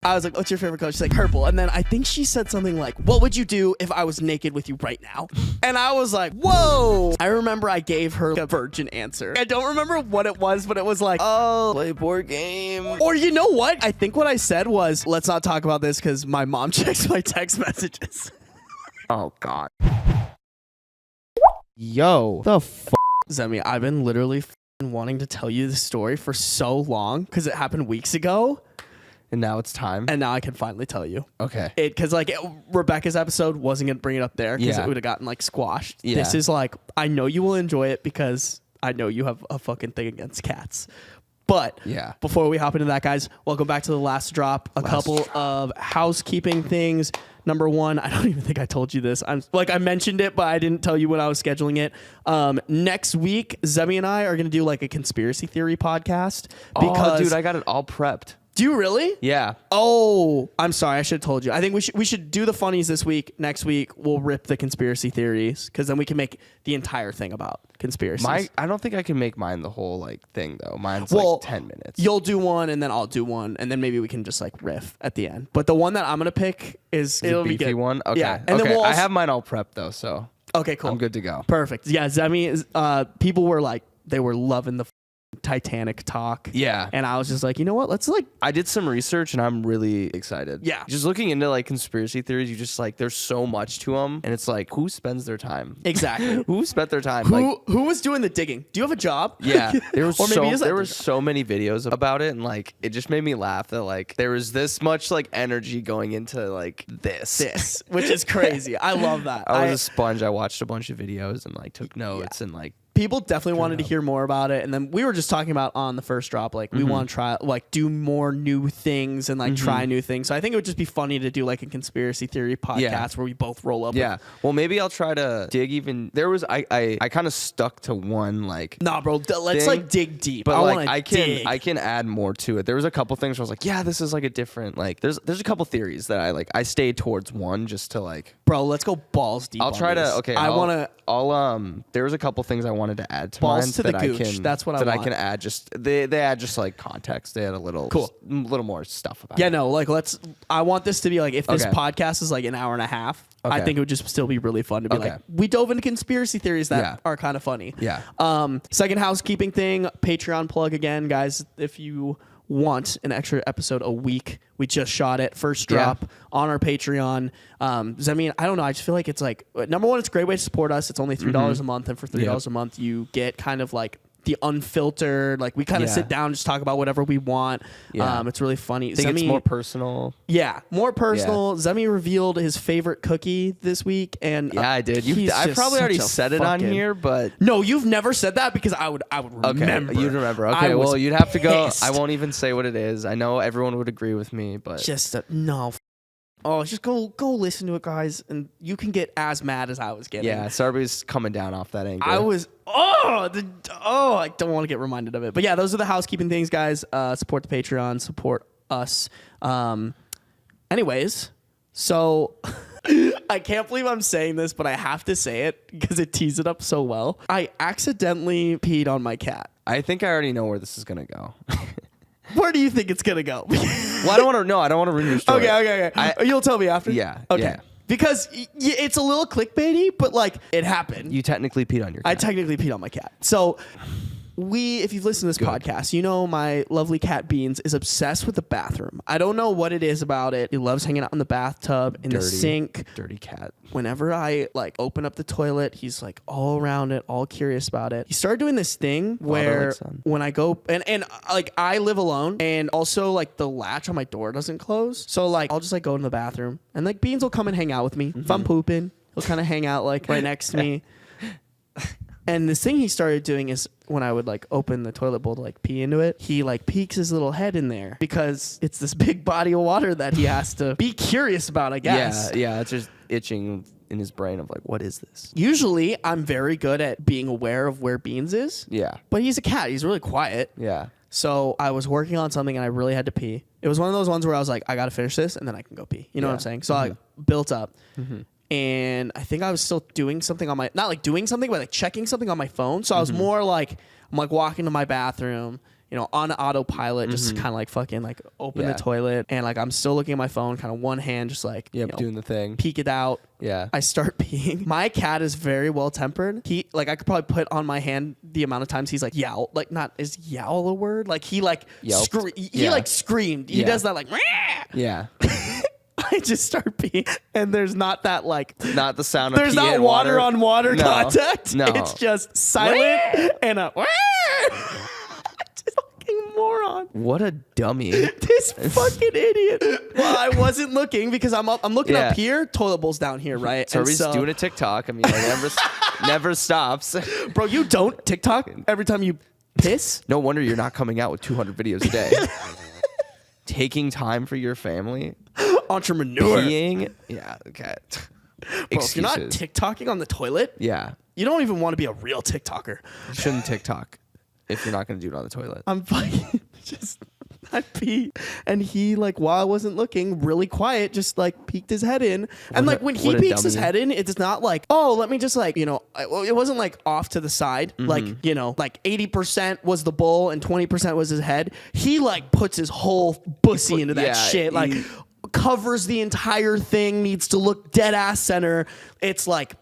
I was like, what's your favorite color? She's like, purple. And then I think she said something like, what would you do if I was naked with you right now? And I was like, whoa. I remember I gave her a virgin answer. I don't remember what it was, but it was like, oh, Play board game. or you know what? I think what I said was, let's not talk about this because my mom checks my text messages. Oh, God. Yo. The f***? Zemi, I've been literally wanting to tell you this story for so long because it happened weeks ago. And now it's time. And now I can finally tell you. Okay. Because Rebecca's episode wasn't going to bring it up there because it would have gotten like squashed. Yeah. This is like, I know you will enjoy it because I know you have a fucking thing against cats. But yeah, before we hop into that, guys, welcome back to the last drop. A couple of housekeeping things. Number one, I don't even think I told you this. I mentioned it, but I didn't tell you when I was scheduling it. Next week, Zemi and I are going to do like a conspiracy theory podcast. Because, dude, I got it all prepped. Do you really? Yeah. Oh, I'm sorry. I should have told you. I think we should do the funnies this week. Next week, we'll rip the conspiracy theories because then we can make the entire thing about conspiracies. I don't think I can make mine the whole like thing though. Mine's like 10 minutes. You'll do one and then I'll do one and then maybe we can just like riff at the end. But the one that I'm gonna pick is it'll be good. One. Okay. Yeah. And then we'll I have mine all prepped though, so okay, cool. I'm good to go. Perfect. Yeah, Zemi is. People were like they were loving the Titanic talk. Yeah. And I was just like, you know what? Let's like. I did some research and I'm really excited. Yeah. Just looking into like conspiracy theories, you just like there's so much to them, and it's like who spends their time? Exactly. Who spent their time? Who was doing the digging? Do you have a job? Yeah. There was so many videos about it, and like it just made me laugh that like there was this much like energy going into like this, which is crazy. I love that. I was a sponge. I watched a bunch of videos and like took notes and like. People definitely wanted to hear more about it, and then we were just talking about on the first drop, like we want to try, like do more new things and like try new things. So I think it would just be funny to do like a conspiracy theory podcast where we both roll up. Yeah. Well, maybe I'll try to dig even. There was I kind of stuck to one like. Nah, bro. Let's like dig deep. But like I can add more to it. There was a couple things where I was like, yeah, this is like a different like. There's a couple theories that I stayed towards one just to like. Bro, let's go balls deep. I'll try to. Okay. I'll there was a couple things I wanted to add to balls mine to that the gooch. I can. That's what I want. I can add. Just they add just like context. They had a little little more stuff about it. Yeah, no, like I want this to be like if this podcast is like an hour and a half, I think it would just still be really fun to be like we dove into conspiracy theories that are kind of funny. Yeah. Second housekeeping thing, Patreon plug again, guys. If you want an extra episode a week, we just shot it first drop on our Patreon. Zemi, I don't know, I just feel like it's like number one, it's a great way to support us. It's only $3 a month, and for $3 a month you get kind of like the unfiltered, like we kind of sit down and just talk about whatever we want. It's really funny. I think it's more personal. Yeah, more personal. Zemi revealed his favorite cookie this week, and I did. I probably already said it on here, but no, you've never said that because I would remember. You'd remember. Okay, well, you'd have to go. I won't even say what it is. I know everyone would agree with me, but just no. Oh, just go listen to it, guys, and you can get as mad as I was getting. Yeah, Sarby's coming down off that angle. I was I don't want to get reminded of it. But yeah, those are the housekeeping things, guys. Support the Patreon, support us. Anyways, so I can't believe I'm saying this, but I have to say it because it tees it up so well. I accidentally peed on my cat. I think I already know where this is gonna go. Where do you think it's gonna go? Well, I don't want to ruin your story. Okay. You'll tell me after. Yeah. Okay. Yeah. Because it's a little clickbaity, but like it happened. You technically peed on your cat. I technically peed on my cat. So if you've listened to this podcast, you know my lovely cat Beans is obsessed with the bathroom. I don't know what it is about it. He loves hanging out in the bathtub, in the sink. Dirty cat. Whenever I like open up the toilet, he's like all around it, all curious about it. He started doing this thing where when I go and like I live alone, and also like the latch on my door doesn't close. So like I'll just like go in the bathroom, and like Beans will come and hang out with me. If I'm pooping, he'll kind of hang out like right next to me. And this thing he started doing is when I would like open the toilet bowl to like pee into it, he like peeks his little head in there because it's this big body of water that he has to be curious about, I guess. Yeah, it's just itching in his brain of like, what is this? Usually I'm very good at being aware of where Beans is. Yeah. But he's a cat. He's really quiet. Yeah. So I was working on something and I really had to pee. It was one of those ones where I was like, I got to finish this and then I can go pee. You know what I'm saying? So I built up. And I think I was still doing something on not like doing something, but like checking something on my phone. So I was more like, I'm like walking to my bathroom, on autopilot, just kind of like fucking like open the toilet, and like I'm still looking at my phone, kind of one hand, just like doing the thing, peek it out. Yeah. I start peeing. My cat is very well tempered. He like I could probably put on my hand the amount of times he's like yowl, like not is yowl a word? Like he like like screamed. He does that like yeah. I just start peeing, and there's not that like not the sound. There's of not water on water contact. No, it's just silent and a just fucking moron. What a dummy! This fucking idiot. Well, I wasn't looking because I'm looking up here. Toilet bowl's down here, right? So he's doing a TikTok. I mean, like, never stops. Bro, you don't TikTok every time you piss? No wonder you're not coming out with 200 videos a day. Taking time for your family. Entrepreneur. Peeing. Yeah, okay. Bro, if you're not TikToking on the toilet, yeah, you don't even want to be a real TikToker. You shouldn't TikTok if you're not going to do it on the toilet. I'm fucking just... I pee, and he like while I wasn't looking, really quiet, just like peeked his head in, and like when he peeks his head in, it's not like, oh, let me just like it wasn't like off to the side, like like 80% was the bowl and 20% was his head. He like puts his whole pussy into that shit, like covers the entire thing, needs to look dead ass center. It's like,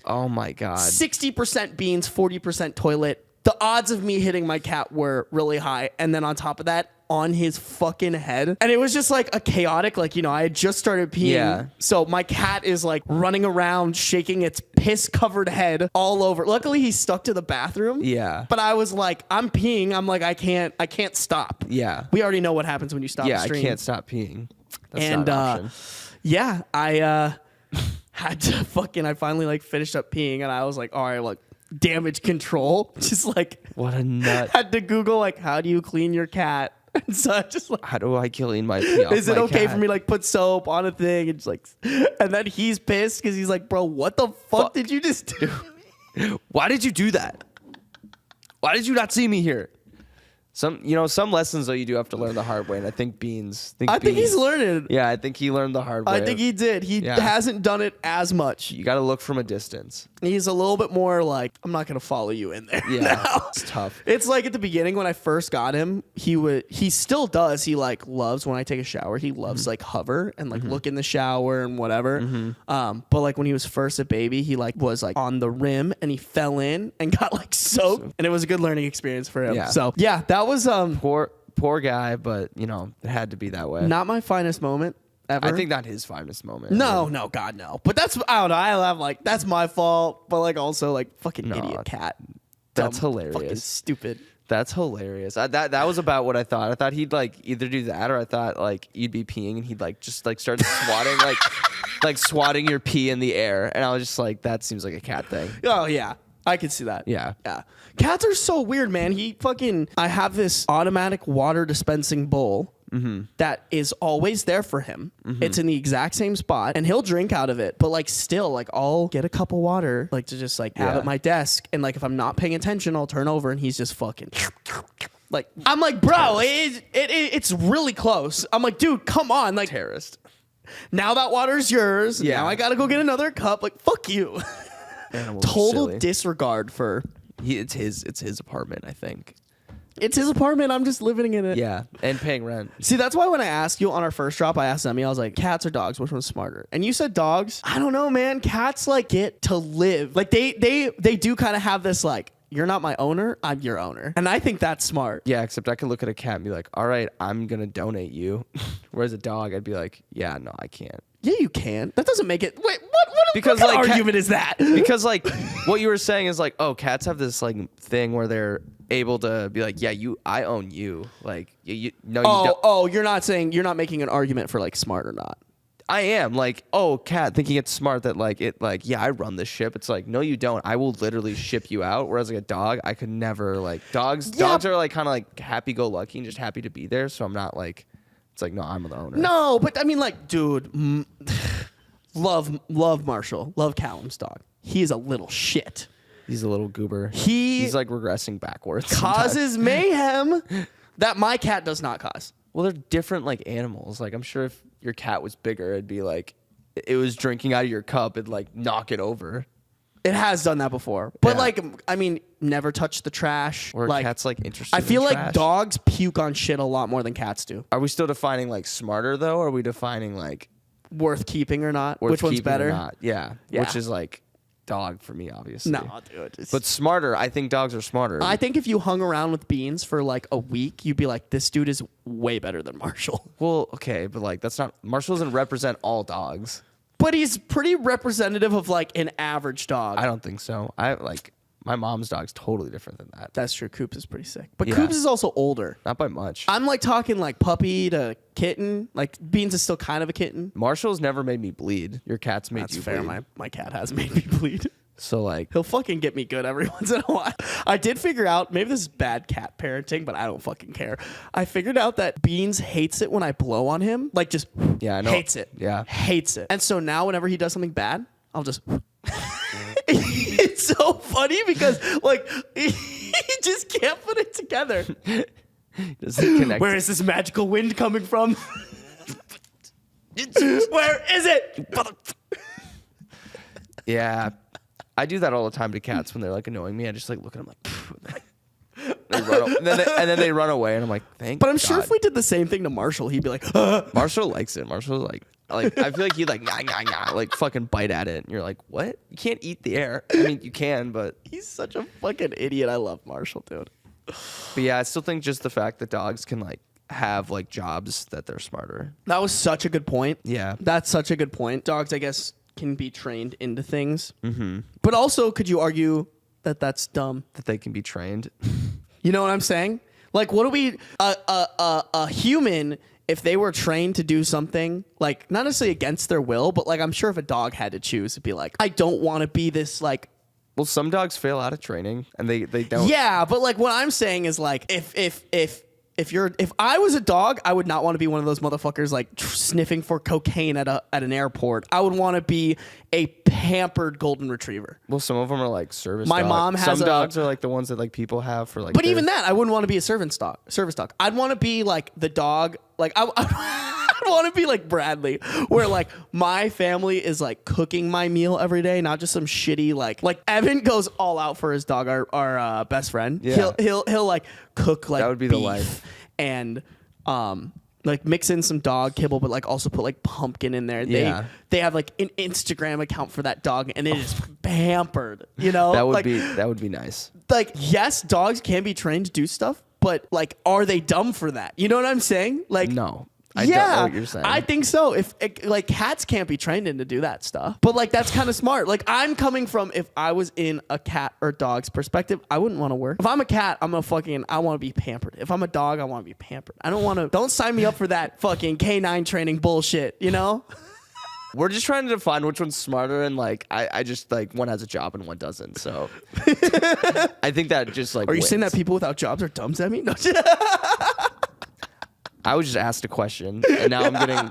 oh my god, 60% beans, 40% toilet. The odds of me hitting my cat were really high, and then on top of that, on his fucking head. And it was just like a chaotic, like, I had just started peeing. Yeah. So my cat is like running around, shaking its piss covered head all over. Luckily he's stuck to the bathroom. Yeah. But I was like, I'm peeing. I'm like, I can't stop. Yeah. We already know what happens when you stop the stream. I can't stop peeing. That's and not an option. Yeah, I had to I finally like finished up peeing, and I was like, all right, look, damage control. Just like, what a nut. Had to Google like, how do you clean your cat? And so I just like, how do I clean my pee off is it my okay cat? for me to like put soap on a thing and just like, and then he's pissed because he's like, bro, what the fuck did you just do? Why did you do that? Why did you not see me here? Some lessons though you do have to learn the hard way, and I think Beans. I think he's learning. Yeah, I think he learned the hard way. I think he did. He hasn't done it as much. You got to look from a distance. He's a little bit more like, I'm not gonna follow you in there. Yeah, now. It's tough. It's like at the beginning when I first got him, he still does. He like loves when I take a shower. He loves like hover and like look in the shower and whatever. But like when he was first a baby, he like was like on the rim and he fell in and got like soaked, and it was a good learning experience for him. Yeah. So yeah, that was poor guy, but it had to be that way. Not my finest moment ever. I think not his finest moment. No, God, no. But that's, I don't know. I have like, that's my fault, but like also like fucking idiot cat. That's Dumb, hilarious. Fucking stupid. That's hilarious. That was about what I thought. I thought he'd like either do that, or I thought like you'd be peeing and he'd like just like start swatting like swatting your pee in the air, and I was just like, that seems like a cat thing. Oh yeah. I could see that. Yeah. Yeah. Cats are so weird, man. I have this automatic water dispensing bowl that is always there for him. It's in the exact same spot, and he'll drink out of it. But like still, like I'll get a cup of water, like to just like have at my desk. And like if I'm not paying attention, I'll turn over and he's just fucking like, I'm like, bro, it's really close. I'm like, dude, come on. Like, terrorist. Now that water's yours. Yeah. Now I got to go get another cup. Like, fuck you. Total disregard for it's his apartment, I think. It's his apartment. I'm just living in it. Yeah, and paying rent. See, that's why when I asked you on our first drop, I asked Emmy, I was like, cats or dogs, which one's smarter? And you said dogs. I don't know, man. Cats like get to live. Like they do kind of have this like, you're not my owner, I'm your owner. And I think that's smart. Yeah, except I could look at a cat and be like, all right, I'm gonna donate you. Whereas a dog, I'd be like, yeah, no, I can't. Yeah, you can. That doesn't make it. Wait, what because kind of like argument is that? Because like what you were saying is like, oh, cats have this like thing where they're able to be like, yeah, I own you. Like, you don't. Oh, you're not making an argument for like smart or not. I am like, oh, cat thinking it's smart that like it like, yeah, I run this ship. It's like, no, you don't. I will literally ship you out. Whereas like a dog, I could never like dogs are like kind of like happy go lucky and just happy to be there. So I'm not like, it's like, no, I'm the owner. No, but I mean like, dude, love Marshall, love Callum's dog. He is a little shit. He's a little goober. He's like regressing backwards. Causes mayhem that my cat does not cause. Well, they're different like animals. Like I'm sure if your cat was bigger, it'd be like it was drinking out of your cup, it'd like knock it over. It has done that before. But, Yeah. like, I mean, never touch the trash. Or like, cats like interested I feel in like trash. dogs puke on shit a lot more than cats do. Are we still defining like smarter though? Or are we defining like Worth keeping or not? worth Which one's keeping or better? not? Yeah. Yeah. Which is like dog for me, obviously. No, dude. It's- But smarter, I think dogs are smarter. I think if you hung around with Beans for like a week, you'd be like, this dude is way better than Marshall. Well, okay, but like that's not Marshall doesn't represent all dogs. But he's pretty representative of like an average dog. I don't think so. I like my mom's dog's totally different than that. That's true. Coops is pretty sick. But Yeah. Coops is also older. Not by much. I'm like talking like puppy to kitten. Like Beans is still kind of a kitten. Marshall's never made me bleed. Your cat's made That's you fair. bleed. My cat has made me bleed. So like He'll fucking get me good every once in a while. I did figure out, maybe this is bad cat parenting, but I don't fucking care. I figured out that Beans hates it when I blow on him. Like just Yeah, I know. hates it. Yeah. Hates it. And so now whenever he does something bad, I'll just... It's so funny because like he just can't put it together. does it connect? Where is this magical wind coming from? Where is it? Yeah. I do that all the time to cats when they're like annoying me. I just like look at them like, they run, and then they run away, and I'm like, thank. But I'm sure God. if we did the same thing to Marshall, he'd be like, Marshall likes it. Marshall's like I feel like he'd like like fucking bite at it, and you're like, what? You can't eat the air. I mean, you can, but he's such a fucking idiot. I love Marshall, dude. yeah, I still think just the fact that dogs can like have like jobs that they're smarter. That was such a good point. Yeah. That's such a good point. Dogs, I guess, can be trained into things. Mm-hmm. But also, could you argue that that's dumb? That they can be trained. You know what I'm saying? Like, what do we... A human, if they were trained to do something, like, not necessarily against their will, but, like, I'm sure if a dog had to choose, it'd be like, I don't want to be this, like... Well, some dogs fail out of training, and they don't. Yeah, but, like, what I'm saying is, like, if I was a dog, I would not want to be one of those motherfuckers like sniffing for cocaine at an airport. I would want to be a pampered golden retriever. Well, some of them are like service. My dogs. mom has some a- dogs are like the ones that like people have for like. But their- even that, I wouldn't want to be a service dog. I'd want to be like the dog. Like I'd want to be like Bradley, where like my family is like cooking my meal every day, not just some shitty like Evan goes all out for his dog. Our best friend. Yeah. He'll like cook like That would be the beef life. and like mix in some dog kibble, but like also put like pumpkin in there. Yeah. They have like an Instagram account for that dog, and it is pampered. You know, that would like, be nice. like yes, dogs can be trained to do stuff, but like, are they dumb for that? You know what I'm saying? Like, No. I don't know what you're saying. I think so. If like cats can't be trained in to do that stuff, but like that's kind of smart. Like I'm coming from if I was in a cat or dog's perspective, I wouldn't want to work. If I'm a cat, I want to be pampered. If I'm a dog, I want to be pampered. Don't sign me up for that fucking canine training bullshit. You know? We're just trying to define which one's smarter, and like I just like one has a job and one doesn't. So I think that just like. Are you saying wins. that people without jobs are dumb, Zemi? No. I was just asked a question, and now I'm getting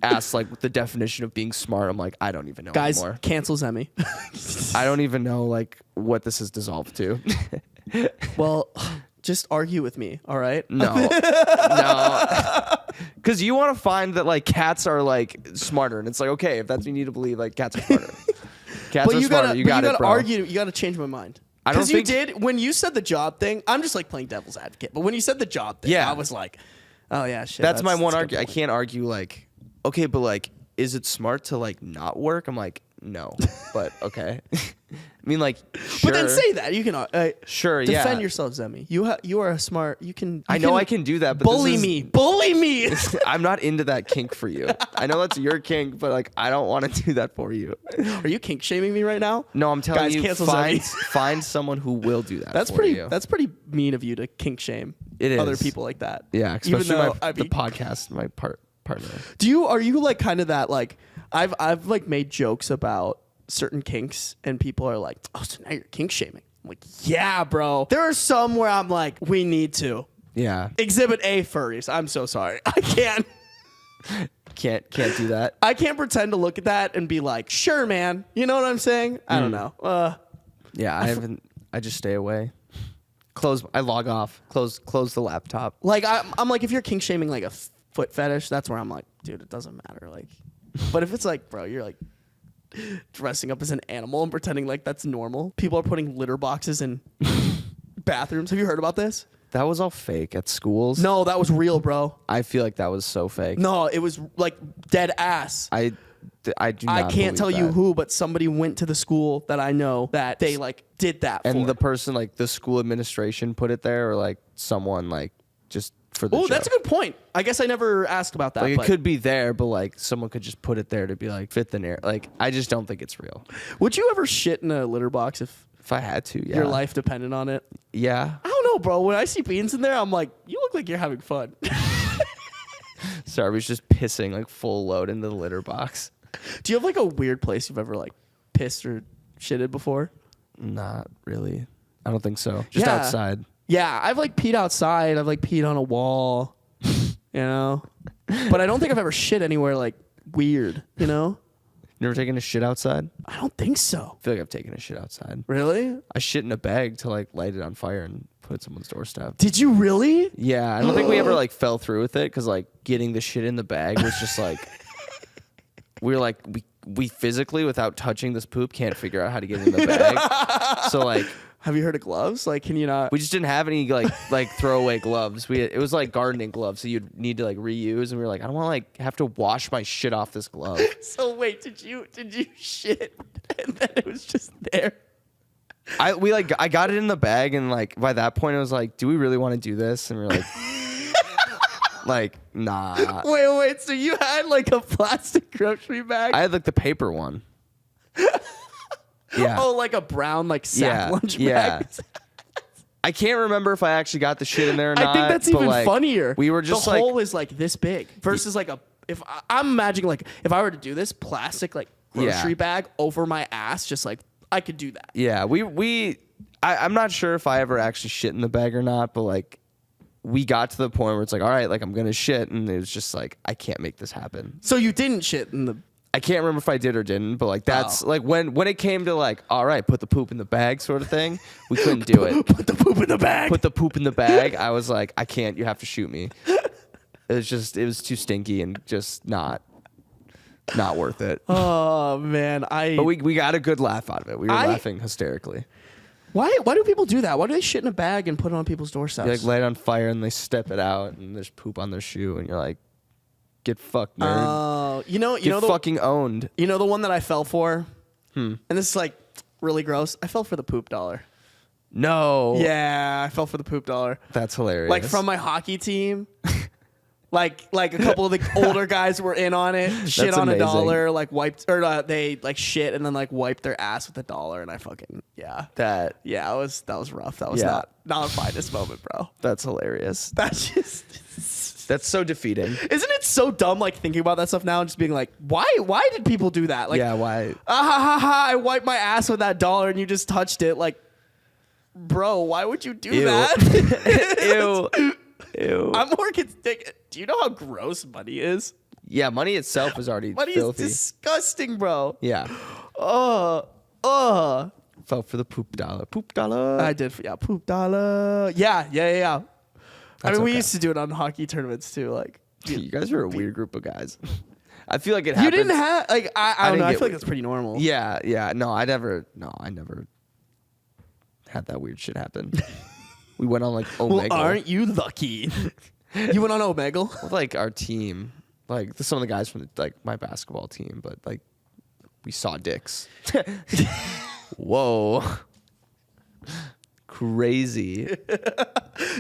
asked like the definition of being smart. I'm like, I don't even know Guys, anymore. cancel Zemi. I don't even know like what this is dissolved to. Well, just argue with me, all right? No, because you want to find that like cats are like smarter, and it's like okay, if that's what you need to believe, like cats are smarter. Cats But are you smarter. gotta, You but got you it, gotta bro. argue. You gotta change my mind. I don't Because you think- did when you said the job thing. I'm just like playing devil's advocate. But when you said the job thing, Yeah. I was like, oh yeah, shit. That's my one a good argument. I point. can't argue like, okay, but like, is it smart to like not work? I'm like, no, but okay. I mean, like, sure. But then say that you can Sure, defend yeah. yourself, Zemi. You are a smart. You can. I know I can do that, but bully this is- me. Bully me. I'm not into that kink for you. I know that's your kink, but like, I don't want to do that for you. Are you kink shaming me right now? No, I'm telling Guys, you, cancel find, Zemi. find someone who will do that. That's for pretty. you. That's pretty mean of you to kink shame It other is. people like that. Yeah, Even especially though the podcast, my partner. Are you like kind of that like I've like made jokes about certain kinks and people are like, oh, so now you're kink shaming. I'm like, yeah, bro. There are some where I'm like, we need to. Yeah, Exhibit A furries. I'm so sorry. I can't do that. I can't pretend to look at that and be like, sure, man. You know what I'm saying? I don't know. Yeah, I haven't. I just stay away. I log off. Close the laptop. Like I'm like, if you're kink shaming like a foot fetish, that's where I'm like, dude, it doesn't matter. Like, but if it's like, bro, you're like dressing up as an animal and pretending like that's normal. People are putting litter boxes in bathrooms. Have you heard about this? That was all fake at schools. No, that was real, bro. I feel like that was so fake. No, it was like dead ass. I do not I can't tell you that. who, but somebody went to the school that I know that they like did that And for. the person, like the school administration put it there, or like someone like just for the Oh, joke. that's a good point. I guess I never asked about that. Like but it could be there, but like someone could just put it there to be like fit the narrative. Like I just don't think it's real. Would you ever shit in a litter box if I had to, yeah. your life depended on it? Yeah. I don't know, bro. When I see beans in there, I'm like, you look like you're having fun. Sorry, was just pissing like full load into the litter box. Do you have like a weird place you've ever like pissed or shitted before? Not really. I don't think so. Just Yeah. outside. Yeah, I've like peed outside. I've like peed on a wall, you know? But I don't think I've ever shit anywhere like weird, you know? You ever taken a shit outside? I don't think so. I feel like I've taken a shit outside. Really? I shit in a bag to like light it on fire and put it on someone's doorstep. Did you really? Yeah, I don't think we ever like fell through with it because like getting the shit in the bag was just like we were like we physically without touching this poop can't figure out how to get it in the bag. So like Have you heard of gloves? Like, can you not? we just didn't have any like throwaway gloves. It was like gardening gloves, so you'd need to like reuse. And we were like, I don't want to like have to wash my shit off this glove. So wait, did you shit and then it was just there? I got it in the bag, and like by that point I was like, do we really want to do this? And we were like, like nah. Wait. So you had like a plastic grocery bag? I had like the paper one. Yeah. Oh, like a brown like sack lunch yeah. bag. I can't remember if I actually got the shit in there or not. I think that's but, even like, funnier. We were just the like, hole is like this big versus like a. If I'm imagining like if I were to do this plastic like grocery bag over my ass, just like I could do that. yeah, I'm not sure if I ever actually shit in the bag or not, but like we got to the point where it's like, all right, like I'm gonna shit, and it was just like I can't make this happen. So you didn't shit in the. I can't remember if I did or didn't, but like that's like when it came to like, all right, put the poop in the bag sort of thing, we couldn't do it. Put the poop in the bag. Put the poop in the bag. I was like, I can't. You have to shoot me. It was too stinky and just not worth it. Oh man, But we got a good laugh out of it. We were laughing hysterically. Why do people do that? Why do they shit in a bag and put it on people's doorsteps? You like light it on fire and they step it out and there's poop on their shoe and you're like, get fucked, nerd. you know Get fucking owned. You know the one that I fell for? And this is like really gross. I fell for the poop dollar. No. Yeah, I fell for the poop dollar. That's hilarious. Like from my hockey team. Like a couple of the older guys were in on it. Shit on amazing. $1, like wiped or they like shit and then like wiped their ass with $1, and I fucking that was rough. That was not a finest moment, bro. That's hilarious. That's just That's so defeating. Isn't it so dumb like thinking about that stuff now and just being like, why did people do that? Like Yeah, why? I wiped my ass with that $1 and you just touched it. Like, bro, why would you do that? Ew. Ew. I'm more do you know how gross money is? Yeah, money itself is already Money filthy. is disgusting, bro. Yeah. Fell for the poop dollar. Poop dollar. I did. Yeah, poop dollar. Yeah. I mean, we used to do it on hockey tournaments too. Like, You guys are a weird group of guys. I feel like it you happens. didn't have like I don't know. I get feel like that's pretty normal. Yeah. No, I never had that weird shit happen. We went on like Omegle. Well, aren't you lucky? You went on Omegle? With, like our team, like some of the guys from like my basketball team, but like we saw dicks. Whoa. Crazy.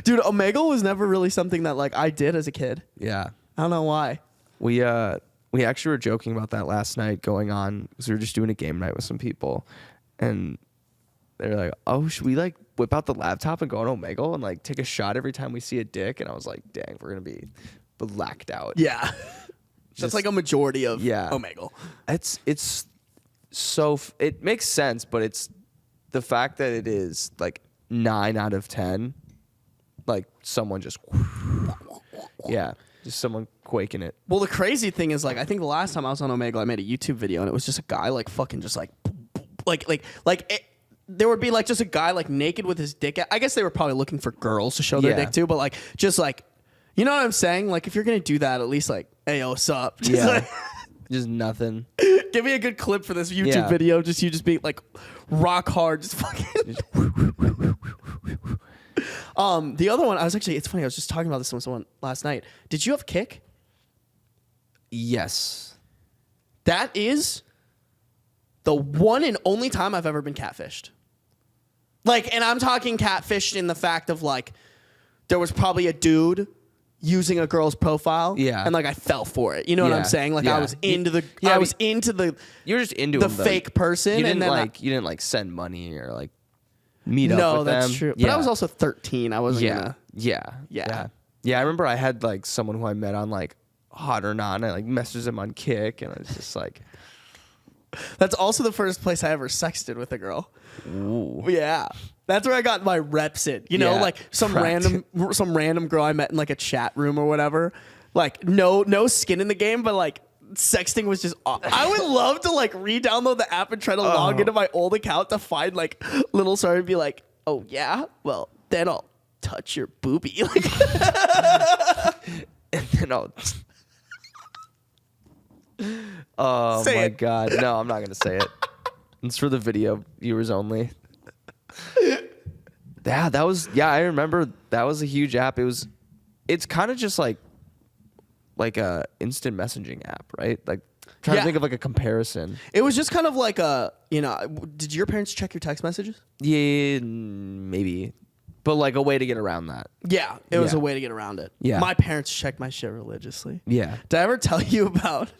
Dude, Omegle was never really something that like I did as a kid. Yeah. I don't know why. We actually were joking about that last night going on because we were just doing a game night with some people, and they're like, "Oh, should we like whip out the laptop and go on Omegle and like take a shot every time we see a dick?" And I was like, "Dang, we're gonna be blacked out." Yeah. That's like a majority of Omegle. It's so it makes sense, but it's the fact that it is like 9 out of 10, like someone just just someone quaking it. Well, the crazy thing is, like, I think the last time I was on Omegle, I made a YouTube video, and it was just a guy, like, fucking just, like there would be, like, just a guy, like, naked with his dick out. I guess they were probably looking for girls to show their dick to, but, like, just, like, you know what I'm saying? Like, if you're going to do that, at least, like, hey, yo, what's up? Just, Just nothing. Give me a good clip for this YouTube video. Just you just being like rock hard, just fucking. The other one, it's funny. I was just talking about this with someone last night. Did you have Kick? Yes. That is the one and only time I've ever been catfished. Like, and I'm talking catfished in the fact of like, there was probably a dude using a girl's profile. Yeah. And like, I fell for it. You know what I'm saying? Like, I was into the, You're just into the him, fake person. You didn't and then you didn't like send money or like meet up no, with them. that's true. But I was also 13. I wasn't gonna. Yeah. I remember I had like someone who I met on like Hot or Not, and I like messaged him on Kick, and I was just like, that's also the first place I ever sexted with a girl. ooh. Yeah. That's where I got my reps in. You know, like some random girl I met in like a chat room or whatever. Like no skin in the game, but like sexting was just off. I would love to like re-download the app and try to log into my old account to find like little story and be like, oh yeah, well then I'll touch your boobie. Like And then I'll. Oh say my it. God! No, I'm not gonna say it. It's for the video viewers only. Yeah, that was. Yeah, I remember that was a huge app. It's kind of just like a instant messaging app, right? Like trying to think of like a comparison. It was just kind of like a, you know, did your parents check your text messages? Yeah, maybe, but like a way to get around that. Yeah, it was a way to get around it. Yeah, my parents checked my shit religiously. Yeah. Did I ever tell you about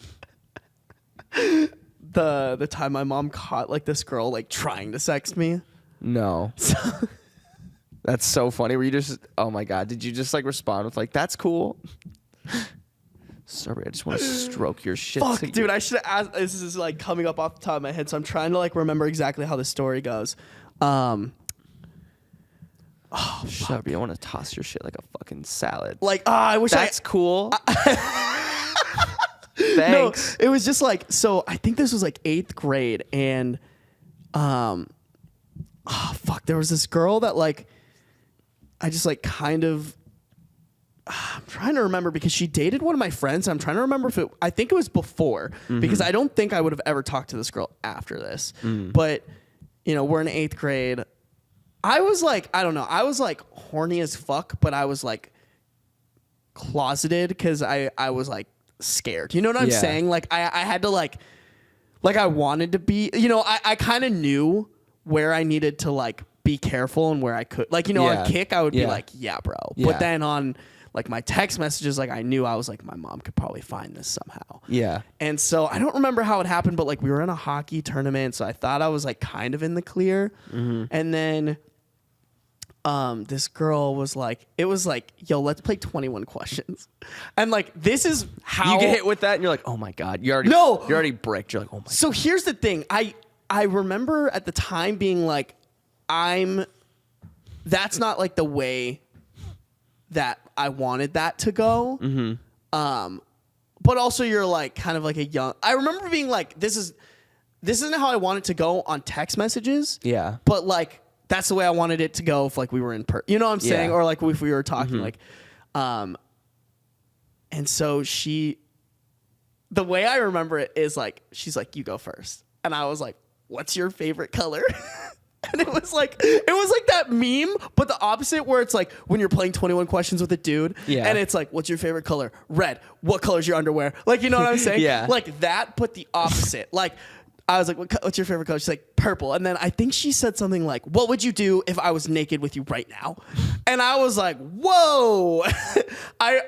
the time my mom caught like this girl like trying to sext me? No. That's so funny. Were you just, oh my God, did you just like respond with like, that's cool? Sorry, I just want to stroke your shit. Fuck, dude, I should have asked. This is like coming up off the top of my head, so I'm trying to like remember exactly how the story goes. Oh, shut up. I want to toss your shit like a fucking salad. Like, I wish that's cool. Thanks. No, it was just like, so I think this was like 8th grade, and there was this girl that like I just like kind of I'm trying to remember because she dated one of my friends. I'm trying to remember if I think it was before, because I don't think I would have ever talked to this girl after this. But you know, we're in 8th grade. I was like, I don't know. I was like horny as fuck, but I was like closeted because I was like scared. You know what I'm saying? Like I had to like I wanted to be, you know, I kind of knew where I needed to like be careful and where I could, like, you know, on Kick, I would be like, yeah, bro. But then on like my text messages, like I knew I was like, my mom could probably find this somehow. Yeah. And so I don't remember how it happened, but like we were in a hockey tournament. So I thought I was like kind of in the clear. And then this girl was like, it was like, yo, let's play 21 questions. And like, this is how you get hit with that and you're like, oh my God, you're already bricked. You're like, oh my God. So here's the thing. I remember at the time being like, that's not like the way that I wanted that to go. But also you're like kind of like I remember being like, this isn't how I want it to go on text messages. Yeah. But like, that's the way I wanted it to go if like we were in you know what I'm saying? Or like if we were talking like, and so the way I remember it is like, she's like, you go first. And I was like, what's your favorite color? And it was like that meme, but the opposite, where it's like when you're playing 21 questions with a dude, and it's like, what's your favorite color? Red. What color's your underwear? Like, you know what I'm saying? Like that, but the opposite. Like, I was like, what's your favorite color? She's like, purple. And then I think she said something like, what would you do if I was naked with you right now? And I was like, whoa. I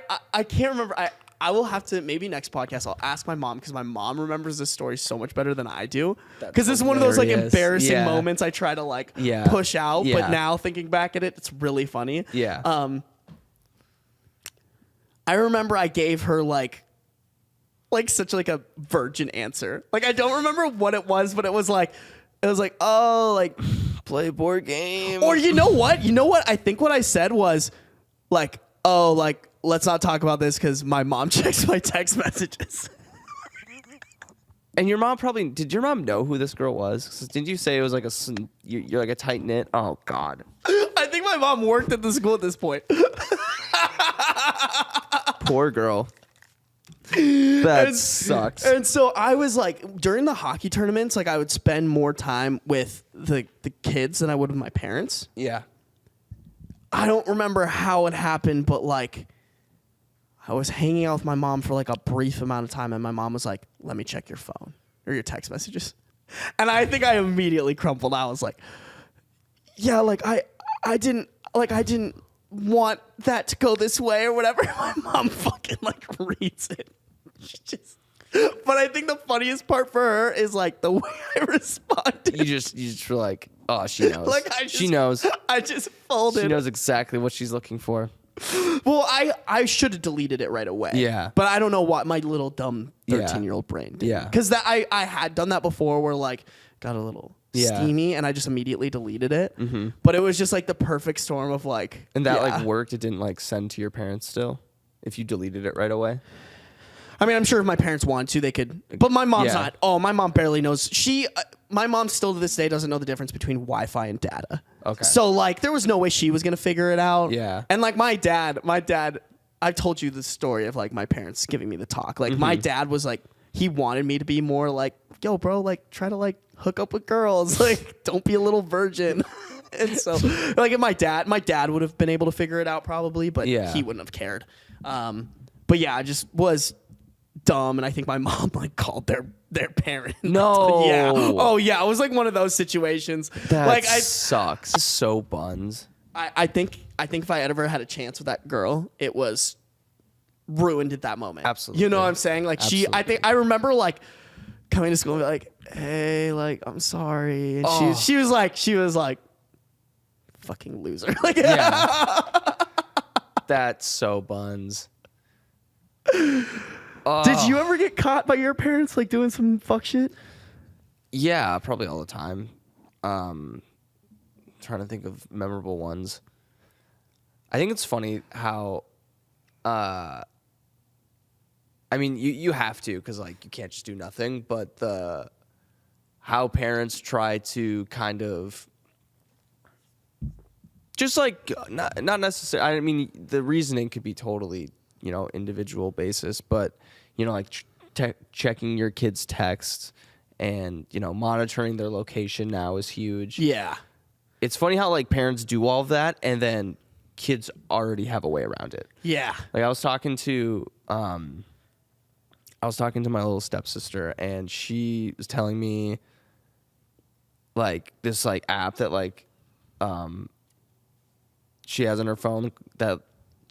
can't remember. I will have to, maybe next podcast, I'll ask my mom, because my mom remembers this story so much better than I do. Because this is one of those like embarrassing moments I try to like push out. But now thinking back at it, it's really funny. Yeah. I remember I gave her like such like a virgin answer. Like I don't remember what it was, but it was like, oh, like play board game. Or you know what? I think what I said was like, oh, like, let's not talk about this because my mom checks my text messages. And your mom did your mom know who this girl was? 'Cause didn't you say it was like you're like a tight knit? Oh God. I think my mom worked at the school at this point. Poor girl. That sucks. And so I was like, during the hockey tournaments, like I would spend more time with the kids than I would with my parents. Yeah. I don't remember how it happened, but like I was hanging out with my mom for like a brief amount of time, and my mom was like, let me check your phone or your text messages. And I think I immediately crumpled. I was like, yeah, like I didn't want that to go this way or whatever. My mom fucking like reads it. She just, but I think the funniest part for her is like the way I responded. You just were like, oh, she knows. Like she knows. I just folded. She knows exactly what she's looking for. Well, I should have deleted it right away. Yeah. But I don't know what my little dumb 13-year-old brain did. Yeah. Because I had done that before where like got a little steamy and I just immediately deleted it. Mm-hmm. But it was just like the perfect storm of like. And that like worked. It didn't like send to your parents still if you deleted it right away. I mean, I'm sure if my parents wanted to, they could. But my mom's not. Oh, my mom barely knows. My mom still to this day doesn't know the difference between Wi-Fi and data. Okay. So like, there was no way she was gonna figure it out. Yeah. And like my dad, I've told you the story of like my parents giving me the talk. Like my dad was like, he wanted me to be more like, yo, bro, like try to like hook up with girls. Like, don't be a little virgin. And so like, if my dad would have been able to figure it out probably, but he wouldn't have cared. But yeah, I just was dumb, and I think my mom like called their parent. No. Yeah. Oh yeah. It was like one of those situations. That like sucks. So buns. I think if I ever had a chance with that girl, it was ruined at that moment. Absolutely. You know what I'm saying? Like I remember like coming to school and be like, hey, like I'm sorry. And she was like fucking loser. Like That's so buns. Did you ever get caught by your parents like doing some fuck shit? Yeah, probably all the time. Trying to think of memorable ones. I think it's funny how, I mean, you have to because like you can't just do nothing. But how parents try to kind of just like not necessarily. I mean, the reasoning could be totally individual basis, but like checking your kids' texts and monitoring their location now is huge. Yeah. It's funny how like parents do all of that and then kids already have a way around it. Yeah. Like I was talking to my little stepsister and she was telling me like this like app that like she has on her phone that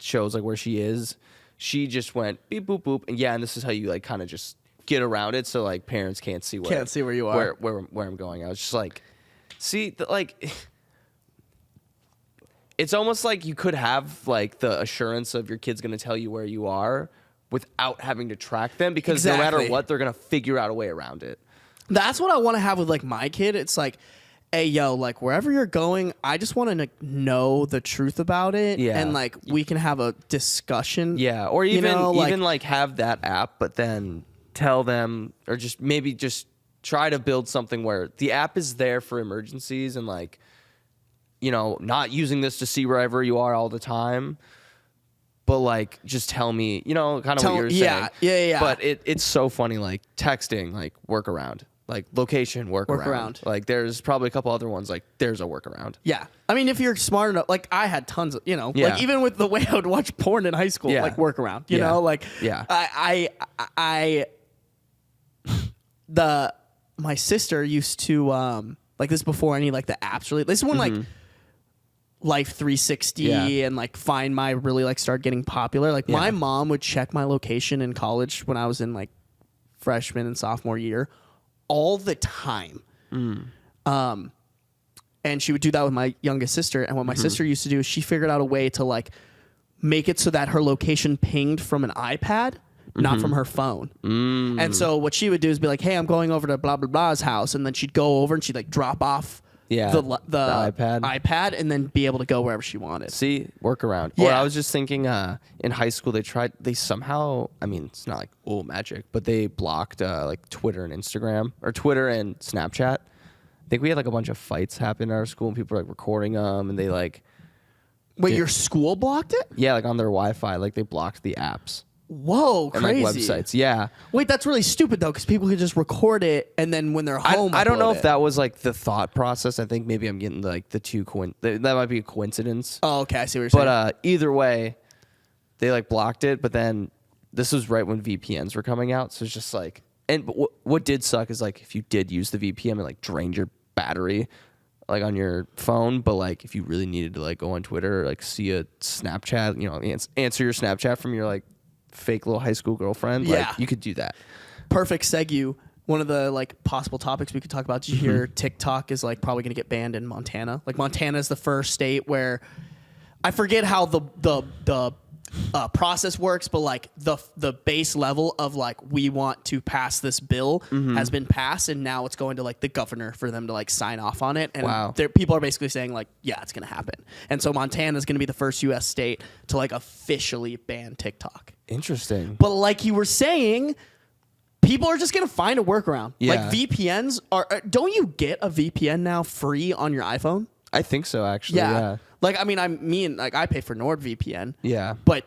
shows like where she is. She just went beep boop boop and and this is how you like kind of just get around it so like parents can't see where you are, where I'm going. I was just like, see, like it's almost like you could have like the assurance of your kid's going to tell you where you are without having to track them because no matter what, they're going to figure out a way around it. That's what I want to have with like my kid. It's like, hey, yo, like wherever you're going, I just want to know the truth about it. Yeah. And like we can have a discussion. Yeah. Or even like have that app, but then tell them or just maybe just try to build something where the app is there for emergencies and like, not using this to see wherever you are all the time. But like, just tell me, kind of what you're saying. Yeah. But it's so funny, like texting, like workaround. Like location workaround. Like there's probably a couple other ones. Like there's a workaround. Yeah, I mean if you're smart enough, like I had tons of, like even with the way I would watch porn in high school, like workaround. You know, like my sister used to like this before any like the apps really. This one like Life 360 and like Find My really like started getting popular. Like my mom would check my location in college when I was in like freshman and sophomore year. All the time. And she would do that with my youngest sister. And what my sister used to do is she figured out a way to like make it so that her location pinged from an iPad, not from her phone. And so what she would do is be like, hey, I'm going over to blah, blah, blah's house. And then she'd go over and she'd like drop off the iPad and then be able to go wherever she wanted. See, workaround. Yeah. Or I was just thinking in high school they somehow, I mean, it's not like magic, but they blocked like Twitter and Instagram or Twitter and Snapchat. I think we had like a bunch of fights happen in our school and people were like recording them and they like. Wait, your school blocked it? Yeah, like on their Wi-Fi, like they blocked the apps. Whoa, and like crazy. websites. Yeah. Wait, that's really stupid though, because people could just record it and then when they're home, I don't know upload if that was like the thought process. I think maybe I'm getting like the two that might be a coincidence. Oh, okay, I see what you're saying. But either way, they like blocked it. But then this was right when VPNs were coming out, so it's just like, and what did suck is like if you did use the VPN, it like drained your battery like on your phone. But like if you really needed to like go on Twitter or like see a Snapchat, you know, answer your Snapchat from your like fake little high school girlfriend, like you could do that. Perfect segue. One of the like possible topics we could talk about. Did you hear TikTok is like probably going to get banned in Montana? Like Montana is the first state where I forget how the process works, but like the base level of like we want to pass this bill has been passed, and now it's going to like the governor for them to like sign off on it. And people are basically saying like, yeah, it's going to happen. And so Montana is going to be the first U.S. state to like officially ban TikTok. Interesting. But like you were saying, people are just going to find a workaround. Yeah. Like VPNs are, don't you get a VPN now free on your iPhone? I think so, actually. Yeah. Like, I mean, I pay for NordVPN. Yeah. But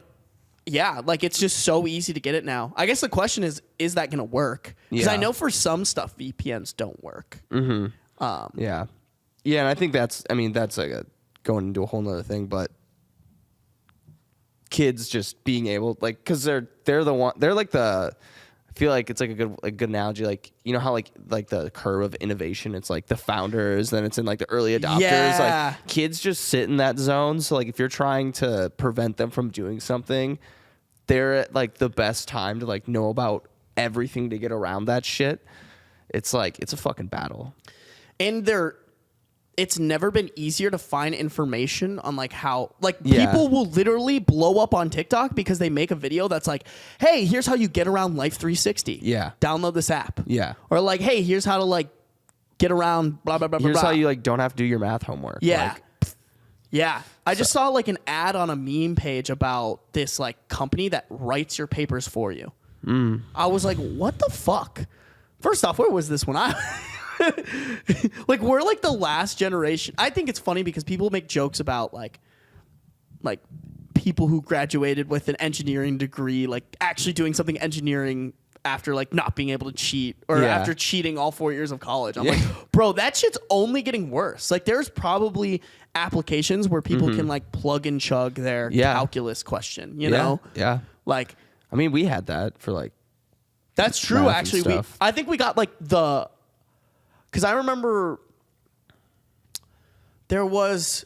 yeah, like it's just so easy to get it now. I guess the question is that going to work? Because I know for some stuff, VPNs don't work. Mm-hmm. Yeah. And I think that's like going into a whole nother thing, but kids just being able, like, because they're like the, I feel like it's like a good analogy, like, you know how like the curve of innovation, it's like the founders, then it's in like the early adopters. Like kids just sit in that zone, so like if you're trying to prevent them from doing something, they're at like the best time to like know about everything to get around that shit. It's like it's a fucking battle. And it's never been easier to find information on like how like people will literally blow up on TikTok because they make a video that's like, hey, here's how you get around Life 360. Yeah. Download this app. Yeah. Or like, hey, here's how to like get around blah blah blah. Here's blah. how you like don't have to do your math homework. Yeah. Like, yeah. I just saw like an ad on a meme page about this like company that writes your papers for you. I was like, what the fuck? First off, where was this when I like we're like the last generation. I think it's funny because people make jokes about like people who graduated with an engineering degree, like actually doing something engineering after like not being able to cheat or after cheating all 4 years of college. I'm like, bro, that shit's only getting worse. Like there's probably applications where people can like plug and chug their calculus question, you know? Yeah. Like, I mean, we had that for like, that's true. Actually, I think we got like because I remember what was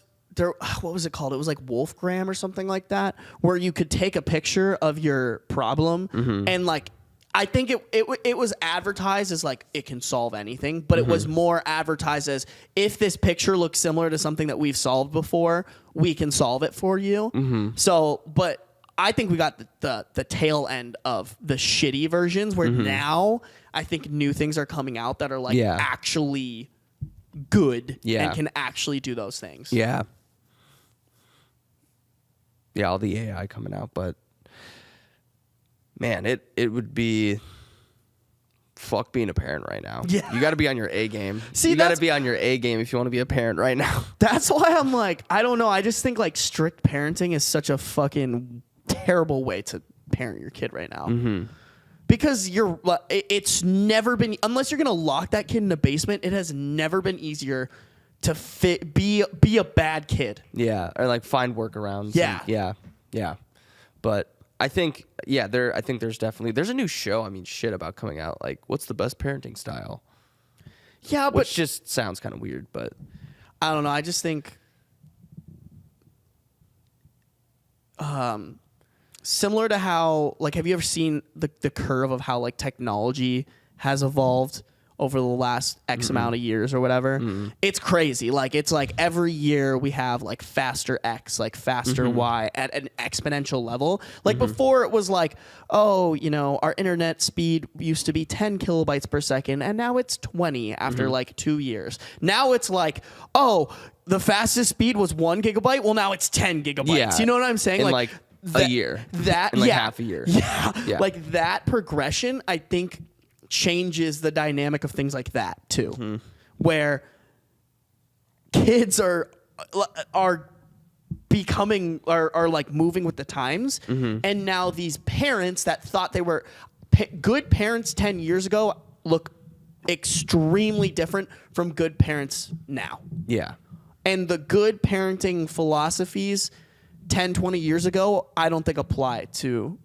it called? It was like Wolfgram or something like that, where you could take a picture of your problem and like, I think it was advertised as like it can solve anything, but it was more advertised as if this picture looks similar to something that we've solved before, we can solve it for you. So, but I think we got the tail end of the shitty versions where now I think new things are coming out that are like actually good and can actually do those things. Yeah, all the AI coming out, but man, it would be fuck being a parent right now. Yeah. You got to be on your A game. See, you got to be on your A game if you want to be a parent right now. That's why I'm like, I don't know. I just think like strict parenting is such a fucking terrible way to parent your kid right now. Because it's never been, unless you're going to lock that kid in the basement, it has never been easier to be a bad kid. Yeah. Or like find workarounds. Yeah. Yeah. But I think, there's a new show, about coming out. Like, what's the best parenting style? Yeah, which just sounds kind of weird, but I don't know. I just think, similar to how, like, have you ever seen the curve of how like technology has evolved over the last X amount of years or whatever? It's crazy. Like, it's like every year we have like faster X, like faster Y at an exponential level. Like before it was like, oh, you know, our internet speed used to be 10 kilobytes per second and now it's 20 after like 2 years. Now it's like, oh, the fastest speed was 1 gigabyte. Well, now it's 10 gigabytes. Yeah. You know what I'm saying? In like a year. In like half a year. Yeah. Like that progression, I think, changes the dynamic of things like that too, where kids are becoming are like moving with the times. And now these parents that thought they were good parents 10 years ago look extremely different from good parents now. Yeah. And the good parenting philosophies 10, 20 years ago, I don't think apply to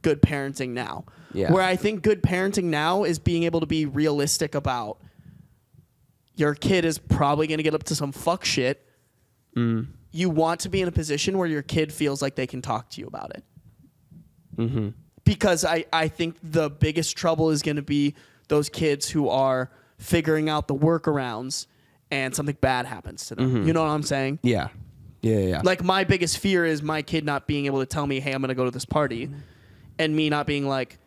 good parenting now. Yeah. Where I think good parenting now is being able to be realistic about your kid is probably going to get up to some fuck shit. You want to be in a position where your kid feels like they can talk to you about it. Because I think the biggest trouble is going to be those kids who are figuring out the workarounds and something bad happens to them. You know what I'm saying? Yeah. Yeah. Like, my biggest fear is my kid not being able to tell me, hey, I'm going to go to this party, and me not being like,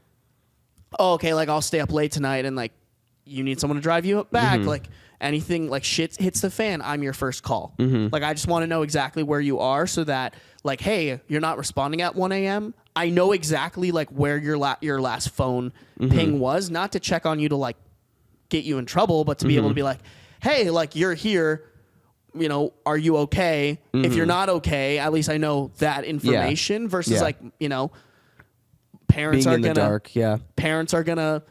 oh, okay, like, I'll stay up late tonight, and, like, you need someone to drive you back. Like, anything, like, shit hits the fan, I'm your first call. Like, I just want to know exactly where you are so that, like, hey, you're not responding at 1 a.m. I know exactly, like, where your last phone ping was, not to check on you to, like, get you in trouble, but to be able to be like, hey, like, you're here. You know, are you okay? If you're not okay, at least I know that information versus like, you know, parents being in the dark. Yeah. Parents are gonna,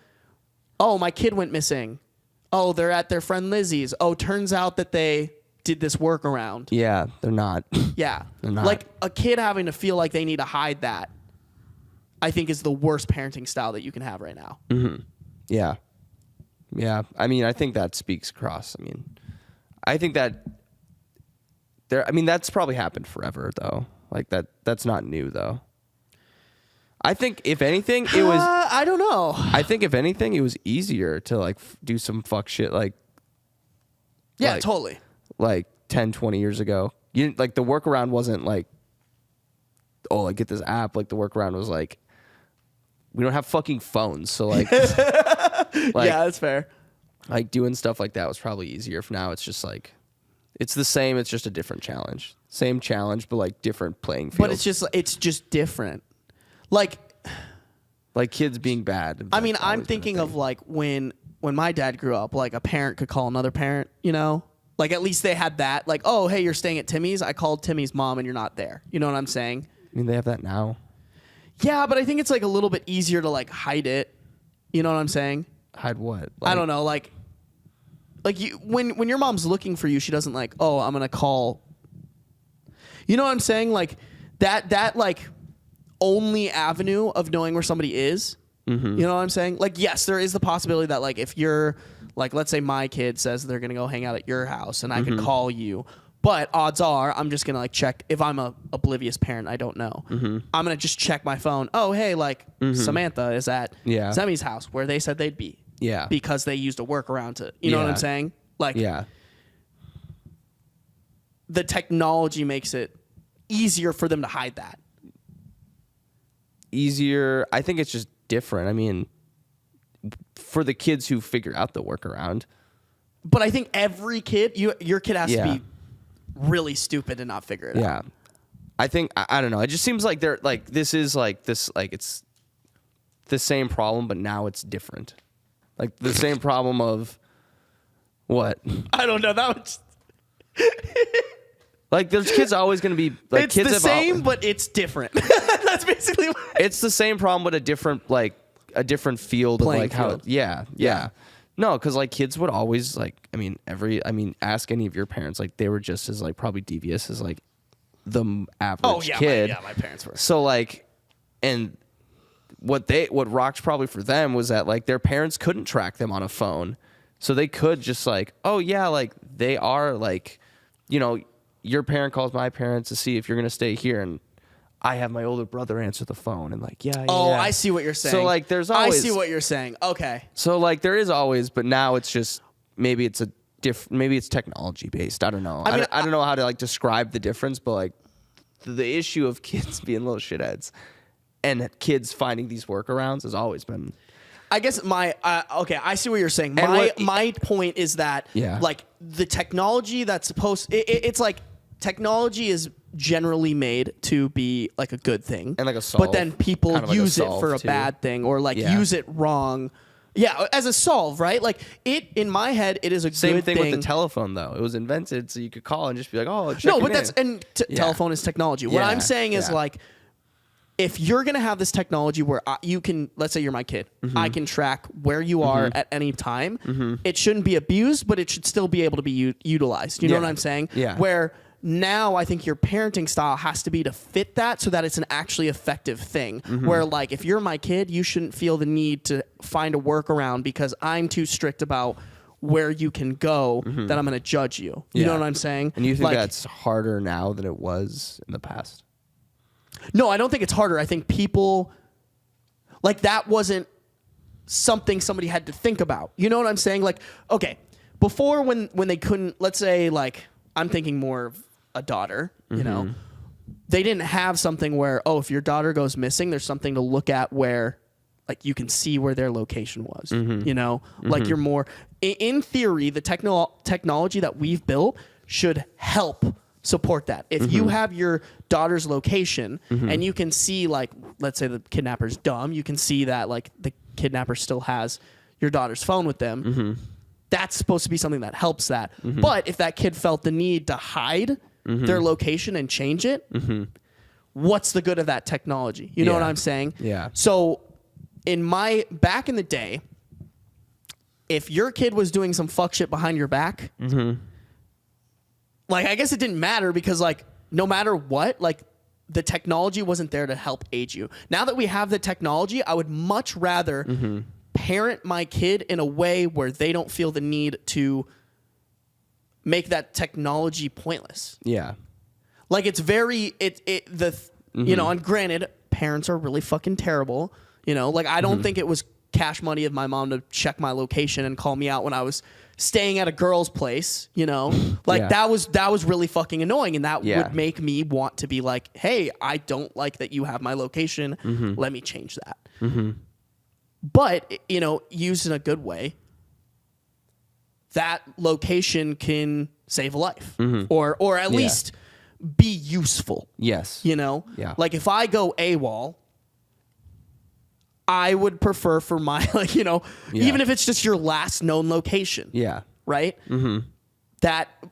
oh, my kid went missing. Oh, they're at their friend Lizzie's. Oh, turns out that they did this workaround. Yeah, they're not. Yeah. They're not. Like, a kid having to feel like they need to hide that, I think, is the worst parenting style that you can have right now. Yeah. Yeah. I mean, I think that speaks across. I mean, I think that that's probably happened forever though. Like that's not new though. I think if anything, it was. I don't know. I think if anything, it was easier to like do some fuck shit like. Yeah, like, totally. Like 10, 20 years ago, you didn't, like, the workaround wasn't like, oh, like, get this app. Like, the workaround was like, we don't have fucking phones, so like, like, yeah, that's fair. Like, doing stuff like that was probably easier. For now, it's just like, it's the same. It's just a different challenge. Same challenge, but like different playing field. But it's just different. Like kids being bad. I mean, I'm thinking of like when my dad grew up, like, a parent could call another parent, you know? Like, at least they had that. Like, oh, hey, you're staying at Timmy's. I called Timmy's mom and you're not there. You know what I'm saying? I mean, they have that now. Yeah, but I think it's like a little bit easier to like hide it. You know what I'm saying? Hide what? Like, I don't know. Like you, when your mom's looking for you, she doesn't like, oh, I'm gonna call. You know what I'm saying? Like that like only avenue of knowing where somebody is. You know what I'm saying? Like, yes, there is the possibility that, like, if you're like, let's say my kid says they're gonna go hang out at your house and I could call you, but odds are I'm just gonna like check. If I'm a oblivious parent, I don't know. I'm gonna just check my phone. Oh, hey, like Samantha is at Zemi's house where they said they'd be. Yeah, because they used a workaround to. You know what I'm saying? Like, the technology makes it easier for them to hide that. Easier. I think it's just different. I mean, for the kids who figure out the workaround. But I think every kid, your kid has to be really stupid and not figure it out. Yeah. I think, I don't know. It just seems like they're like, this is like this, like it's the same problem, but now it's different. Like the same problem of what? I don't know. That was like, there's kids always going to be like, it's kids the same, but it's different. That's basically what it's the same problem, but a different field of like how, yeah. No, because like kids would always like, ask any of your parents, like they were just as like probably devious as like the average kid. My parents were. So like, and what rocked probably for them was that like their parents couldn't track them on a phone. So they could just like, oh yeah, like they are like, you know, your parent calls my parents to see if you're going to stay here. And I have my older brother answer the phone and like, I see what you're saying. So like, there's always. I see what you're saying. Okay. So like, there is always, but now it's just, maybe it's maybe it's technology based. I don't know. I don't know how to like describe the difference, but like the issue of kids being little shitheads and kids finding these workarounds has always been. I guess I see what you're saying. My point is that like the technology that's it's like technology is generally made to be like a good thing and like a solve, but then people kind of use like it for a bad thing or like use it wrong Yeah, as a solve, right? Like it in my head, it is a Same good thing with the telephone, though. It was invented so you could call and just be like, "Oh, check no, your but that's name." telephone is technology. What Yeah, I'm saying is yeah. like, if you're gonna have this technology where you can, let's say you're my kid, I can track where you are at any time. It shouldn't be abused, but it should still be able to be utilized. You know Yeah. what I'm saying? Yeah. Where now I think your parenting style has to be to fit that so that it's an actually effective thing. Where like if you're my kid, you shouldn't feel the need to find a workaround because I'm too strict about where you can go that I'm going to judge you. You know what I'm saying? And you think like, that's harder now than it was in the past? No, I don't think it's harder. I think people like that wasn't something somebody had to think about. You know what I'm saying? Like, okay, before when they couldn't, let's say like I'm thinking more of a daughter, you know, they didn't have something where, oh, if your daughter goes missing, there's something to look at where like you can see where their location was, you know, like you're more in theory, the technology that we've built should help support that. If you have your daughter's location and you can see like, let's say the kidnapper's dumb, you can see that like the kidnapper still has your daughter's phone with them. That's supposed to be something that helps that. But if that kid felt the need to hide their location and change it, what's the good of that technology? You know what I'm saying? Yeah. So back in the day, if your kid was doing some fuck shit behind your back, like I guess it didn't matter because like no matter what, like the technology wasn't there to help aid you. Now that we have the technology, I would much rather parent my kid in a way where they don't feel the need to make that technology pointless. Yeah. Like it's very you know, and granted, parents are really fucking terrible. You know, like I don't think it was cash money of my mom to check my location and call me out when I was staying at a girl's place, you know? Like that was really fucking annoying, and that would make me want to be like, "Hey, I don't like that you have my location. Let me change that." But, you know, used in a good way, that location can save a life or at least be useful. Yes. You know? Yeah. Like if I go AWOL, I would prefer for my, like, you know, even if it's just your last known location. Yeah. Right?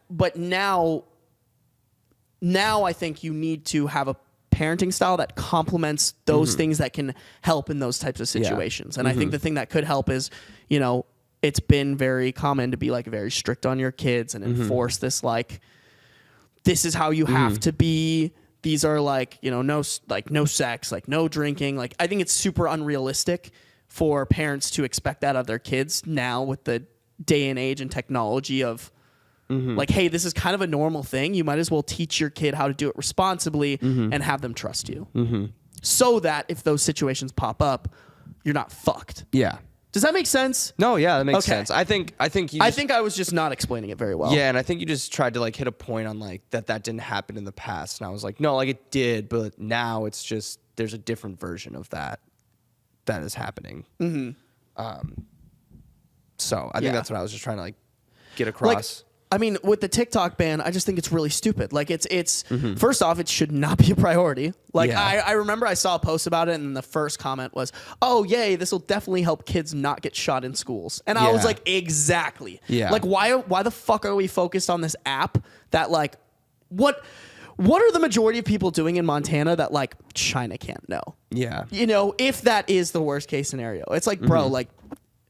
But now I think you need to have a parenting style that complements those things that can help in those types of situations. And I think the thing that could help is, you know, it's been very common to be like very strict on your kids and enforce this, like, this is how you have to be. These are like, you know, no sex, like no drinking. Like, I think it's super unrealistic for parents to expect that of their kids now with the day and age and technology of like, hey, this is kind of a normal thing. You might as well teach your kid how to do it responsibly and have them trust you so that if those situations pop up, you're not fucked. Yeah. Does that make sense? No, yeah, that makes sense. I think I was just not explaining it very well. Yeah, and I think you just tried to like hit a point on like that didn't happen in the past, and I was like, no, like it did, but now it's just there's a different version of that is happening. So I think that's what I was just trying to like get across. Like, I mean, with the TikTok ban, I just think it's really stupid. Like, it's first off, it should not be a priority. Like, I remember I saw a post about it, and the first comment was, "Oh, yay, this will definitely help kids not get shot in schools." And I was like, exactly. Yeah. Like, why the fuck are we focused on this app that, like, what are the majority of people doing in Montana that, like, China can't know? Yeah. You know, if that is the worst case scenario. It's like, bro, like,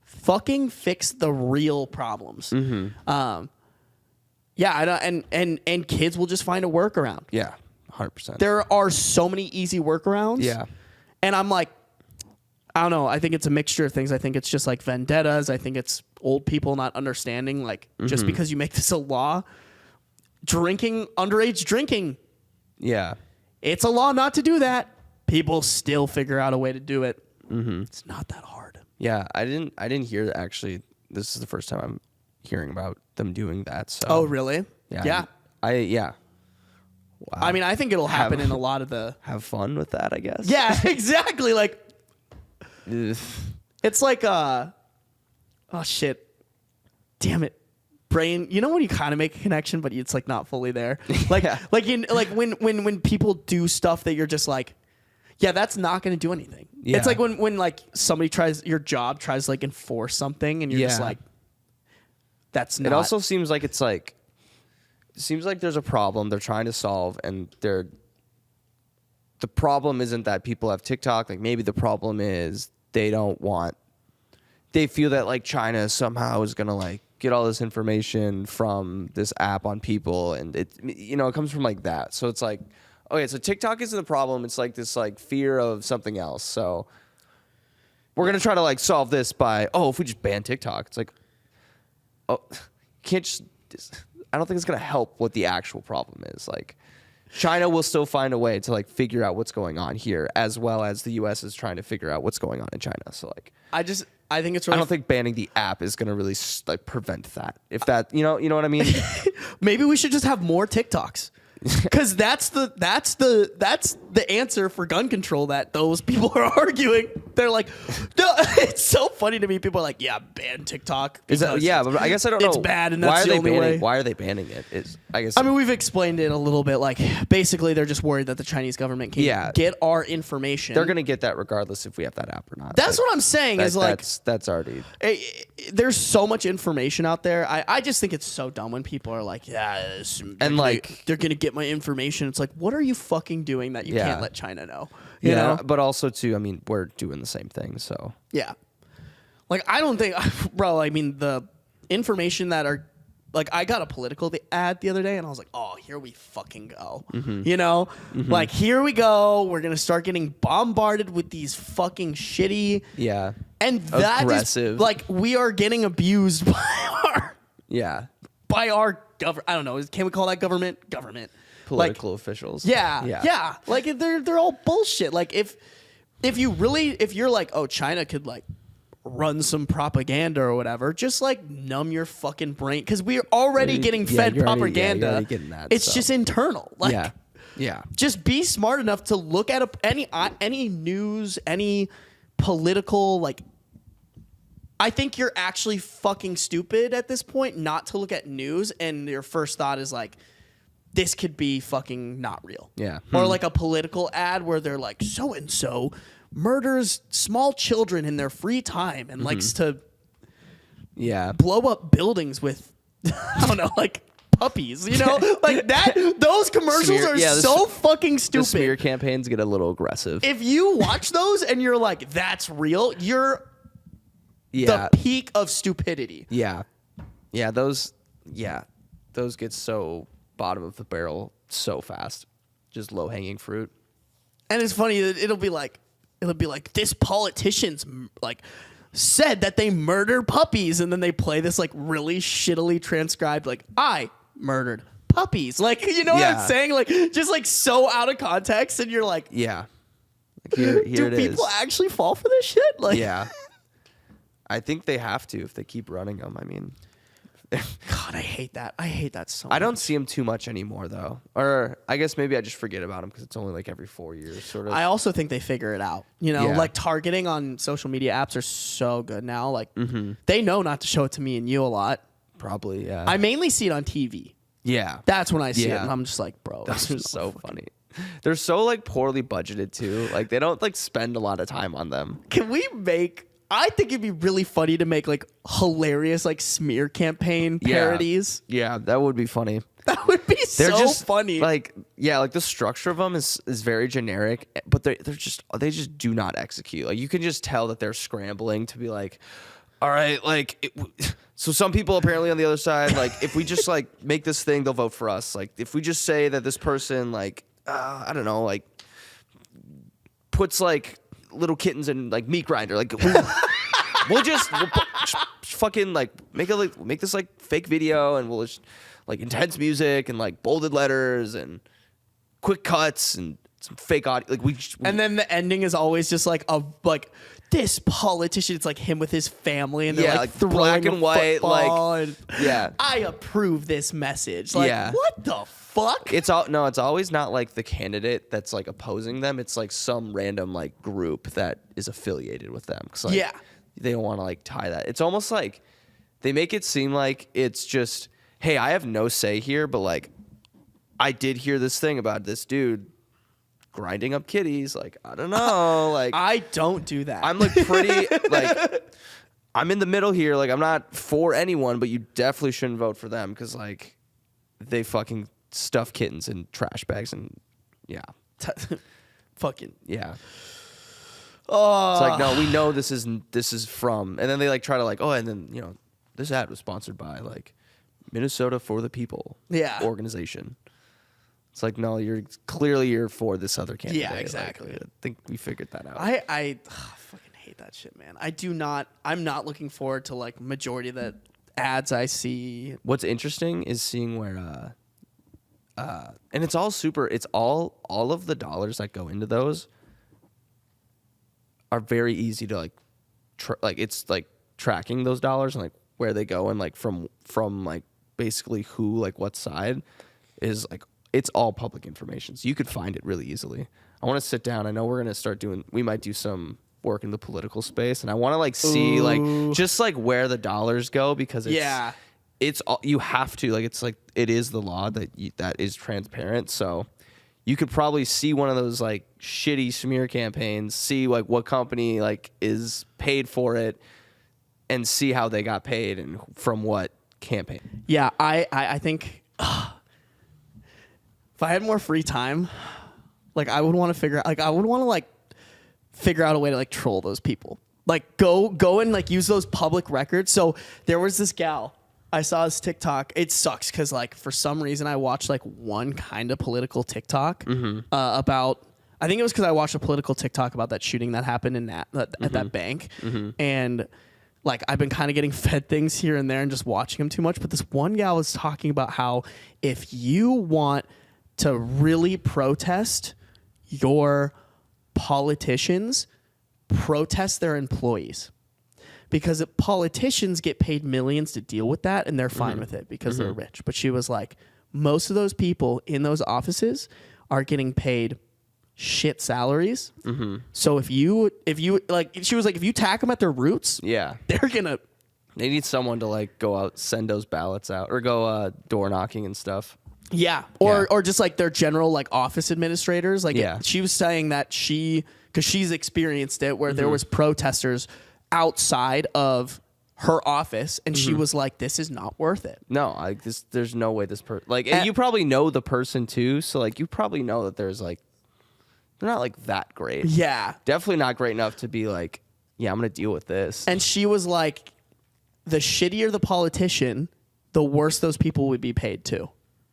fucking fix the real problems. Yeah, I don't, and kids will just find a workaround. Yeah, 100%. There are so many easy workarounds. Yeah. And I'm like, I don't know. I think it's a mixture of things. I think it's just like vendettas. I think it's old people not understanding, like, just because you make this a law, underage drinking. Yeah. It's a law not to do that. People still figure out a way to do it. It's not that hard. Yeah, I didn't hear that actually. This is the first time I'm hearing about them doing that. So. Oh, really? Yeah. Yeah. Wow. I mean, I think it'll happen in a lot of the... Have fun with that, I guess. Yeah, exactly. Like, it's like, oh, shit. Damn it. Brain, you know when you kind of make a connection, but it's like not fully there? Like, when people do stuff that you're just like, Yeah, that's not going to do anything. Yeah. It's like when like somebody your job tries to like enforce something and you're just like, that's not. It also seems like there's a problem they're trying to solve, and the problem isn't that people have TikTok. Like maybe the problem is they feel that like China somehow is going to like get all this information from this app on people, and it comes from like that. So it's like, okay, so TikTok isn't the problem. It's like this like fear of something else. So we're going to try to like solve this by, if we just ban TikTok. It's like, can't just, I don't think it's going to help what the actual problem is. Like China will still find a way to like figure out what's going on here, as well as the US is trying to figure out what's going on in China. So like, I think it's really, I don't think banning the app is going to really like prevent that. If that, you know what I mean? Maybe we should just have more TikToks. Because that's the answer for gun control that those people are arguing. They're like, no, it's so funny to me. People are like, yeah, ban TikTok. Is that, but I guess I don't know. It's bad, and that's the only way. Why are they banning it? I mean, we've explained it a little bit. Like, basically, they're just worried that the Chinese government can get our information. They're going to get that regardless if we have that app or not. That's what I'm saying. Is like that's already. There's so much information out there. I just think it's so dumb when people are like, they're gonna get my information. It's like, what are you fucking doing that you can't let China know? You know? But also too, I mean, we're doing the same thing, so yeah. Like, I don't think, bro. I mean, the information that are like, I got a political ad the other day, and I was like, oh, here we fucking go. Mm-hmm. Like, here we go. We're gonna start getting bombarded with these fucking shitty, and that aggressive. Is like, we are getting abused by our government. I don't know. Can we call that government? Political officials. Yeah. Like, they're all bullshit. Like, if you're like, oh, China could like run some propaganda or whatever, just like numb your fucking brain, because we're already getting fed propaganda. You're already getting that, it's just internal. Like, just be smart enough to look at any news, any political, like, I think you're actually fucking stupid at this point not to look at news and your first thought is like, this could be fucking not real. Yeah. Or like a political ad where they're like, so and so murders small children in their free time and likes to blow up buildings with I don't know, like puppies, like that. Those commercials are so fucking stupid. The smear campaigns get a little aggressive. If you watch those and you're like, that's real, you're the peak of stupidity. Those get so bottom of the barrel so fast, just low hanging fruit. And it's funny that it'll be like this politician's like said that they murdered puppies, and then they play this like really shittily transcribed like, I murdered puppies, like, what I'm saying, like, just like so out of context, and you're like, like, here do it people is. actually fall for this shit? Like, I think they have to if they keep running them. I mean, God, I hate that. I hate that so much. I don't see them too much anymore, though. Or I guess maybe I just forget about them because it's only like every 4 years, sort of. I also think they figure it out. Like targeting on social media apps are so good now. Like, they know not to show it to me and you a lot. Probably, yeah. I mainly see it on TV. Yeah. That's when I see it, and I'm just like, bro. That's just so funny. They're so like poorly budgeted, too. Like, they don't like spend a lot of time on them. Can we make... I think it'd be really funny to make like hilarious like smear campaign parodies. Yeah, that would be funny. That would be funny. Like, like the structure of them is very generic, but they just do not execute. Like, you can just tell that they're scrambling to be like, all right, like, so some people apparently on the other side, like, if we just like make this thing, they'll vote for us. Like, if we just say that this person, like, I don't know, like, puts like little kittens in like meat grinder, like, we'll just fucking like make this like fake video, and we'll just like intense music and like bolded letters and quick cuts and some fake audio. Like, we and then the ending is always just like this politician. It's like him with his family, and they're like black and white, like, and I approve this message. Like, what the fuck? It's always not like the candidate that's like opposing them. It's like some random like group that is affiliated with them. 'Cause, like, they don't want to like tie that. It's almost like they make it seem like it's just, hey, I have no say here, but like, I did hear this thing about this dude grinding up kitties. Like, I don't know. Like, I don't do that. I'm like pretty like I'm in the middle here. Like, I'm not for anyone, but you definitely shouldn't vote for them because like they fucking stuff kittens in trash bags and yeah. Fucking Yeah. oh, It's like, no, we know this is from, and then they like try to like, oh, and then, you know, this ad was sponsored by like Minnesota for the People organization. It's like, no, you're for this other candidate. Yeah, exactly. Like, I think we figured that out. I fucking hate that shit, man. I'm not looking forward to like majority of the ads I see. What's interesting is seeing where and it's all of the dollars that go into those are very easy to like it's like tracking those dollars and like where they go and like from like basically who, like what side is like, it's all public information. So you could find it really easily. I want to sit down. I know we might do some work in the political space, and I want to like see like just like where the dollars go because it's all, you have to like, it's like, it is the law that is transparent. So you could probably see one of those like shitty smear campaigns, see like what company like is paid for it and see how they got paid and from what campaign. Yeah, I think if I had more free time, like I would want to figure out a way to like troll those people. Like go and like use those public records. So there was this gal, I saw this TikTok. It sucks because like for some reason I watched like one kind of political TikTok about. I think it was because I watched a political TikTok about that shooting that happened in at that bank, and like I've been kind of getting fed things here and there and just watching them too much. But this one gal was talking about how if you want to really protest your politicians, protest their employees. Because politicians get paid millions to deal with that, and they're fine with it because they're rich. But she was like, most of those people in those offices are getting paid shit salaries. So if you like, she was like, if you tack them at their roots, they need someone to like go out, send those ballots out, or go door knocking and stuff. Yeah, or just like their general like office administrators. Like she was saying that because she's experienced it where there was protesters outside of her office, and she was like, "This is not worth it." No, there's no way this person and you probably know the person too, so like you probably know that there's like they're not like that great. Yeah, definitely not great enough to be like, yeah, I'm gonna deal with this. And she was like, the shittier the politician, the worse those people would be paid too.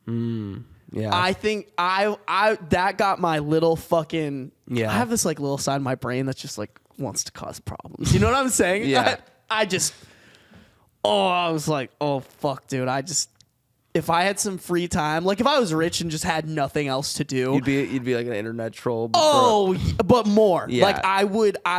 Yeah, I think I that got my little fucking. I have this like little side of my brain that's just like wants to cause problems. You know what I'm saying? Yeah. I was like, oh fuck, dude. If I had some free time, like if I was rich and just had nothing else to do, you'd be like an internet troll. But more. Yeah. Like I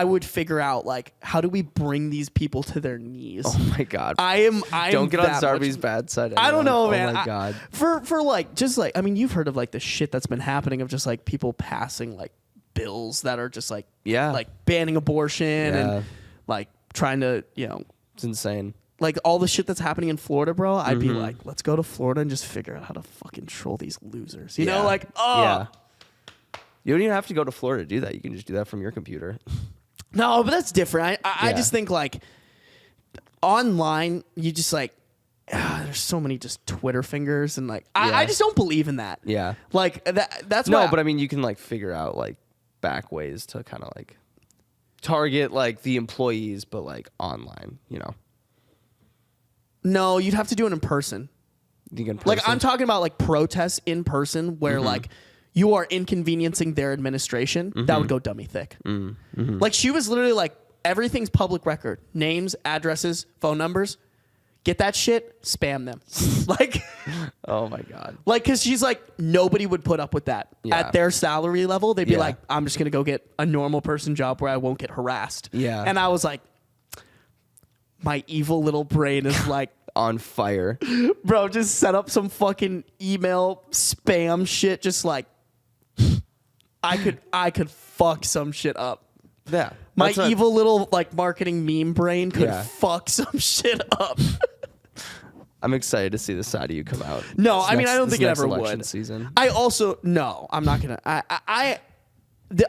would figure out like, how do we bring these people to their knees? Oh my god. I don't get on Zarby's bad side. I don't know, man. Oh my god. For like just like, I mean, you've heard of like the shit that's been happening of just like people passing like bills that are just like like banning abortion and like trying to, you know, it's insane. Like all the shit that's happening in Florida, bro. I'd be like, let's go to Florida and just figure out how to fucking troll these losers. You know, like, yeah. You don't even have to go to Florida to do that. You can just do that from your computer. No, but that's different. I just think like online, you just like, there's so many just Twitter fingers and like, I just don't believe in that. Yeah. Like that's no, why but I mean, you can like figure out like back ways to kind of like target like the employees, but like online, you know. No, you'd have to do it in person. Like I'm talking about like protests in person where like you are inconveniencing their administration. That would go dummy thick. Like she was literally like, everything's public record. Names, addresses, phone numbers. Get that shit, spam them. Like, oh my god. Like, cause she's like, nobody would put up with that at their salary level. They'd be like, I'm just gonna go get a normal person job where I won't get harassed. Yeah. And I was like, my evil little brain is like on fire. Bro, just set up some fucking email spam shit. Just like, I could fuck some shit up. Yeah. My evil little like marketing meme brain could fuck some shit up. I'm excited to see the side of you come out. No, I mean, I don't think it ever would. would. Season. I also, no, I'm not going to.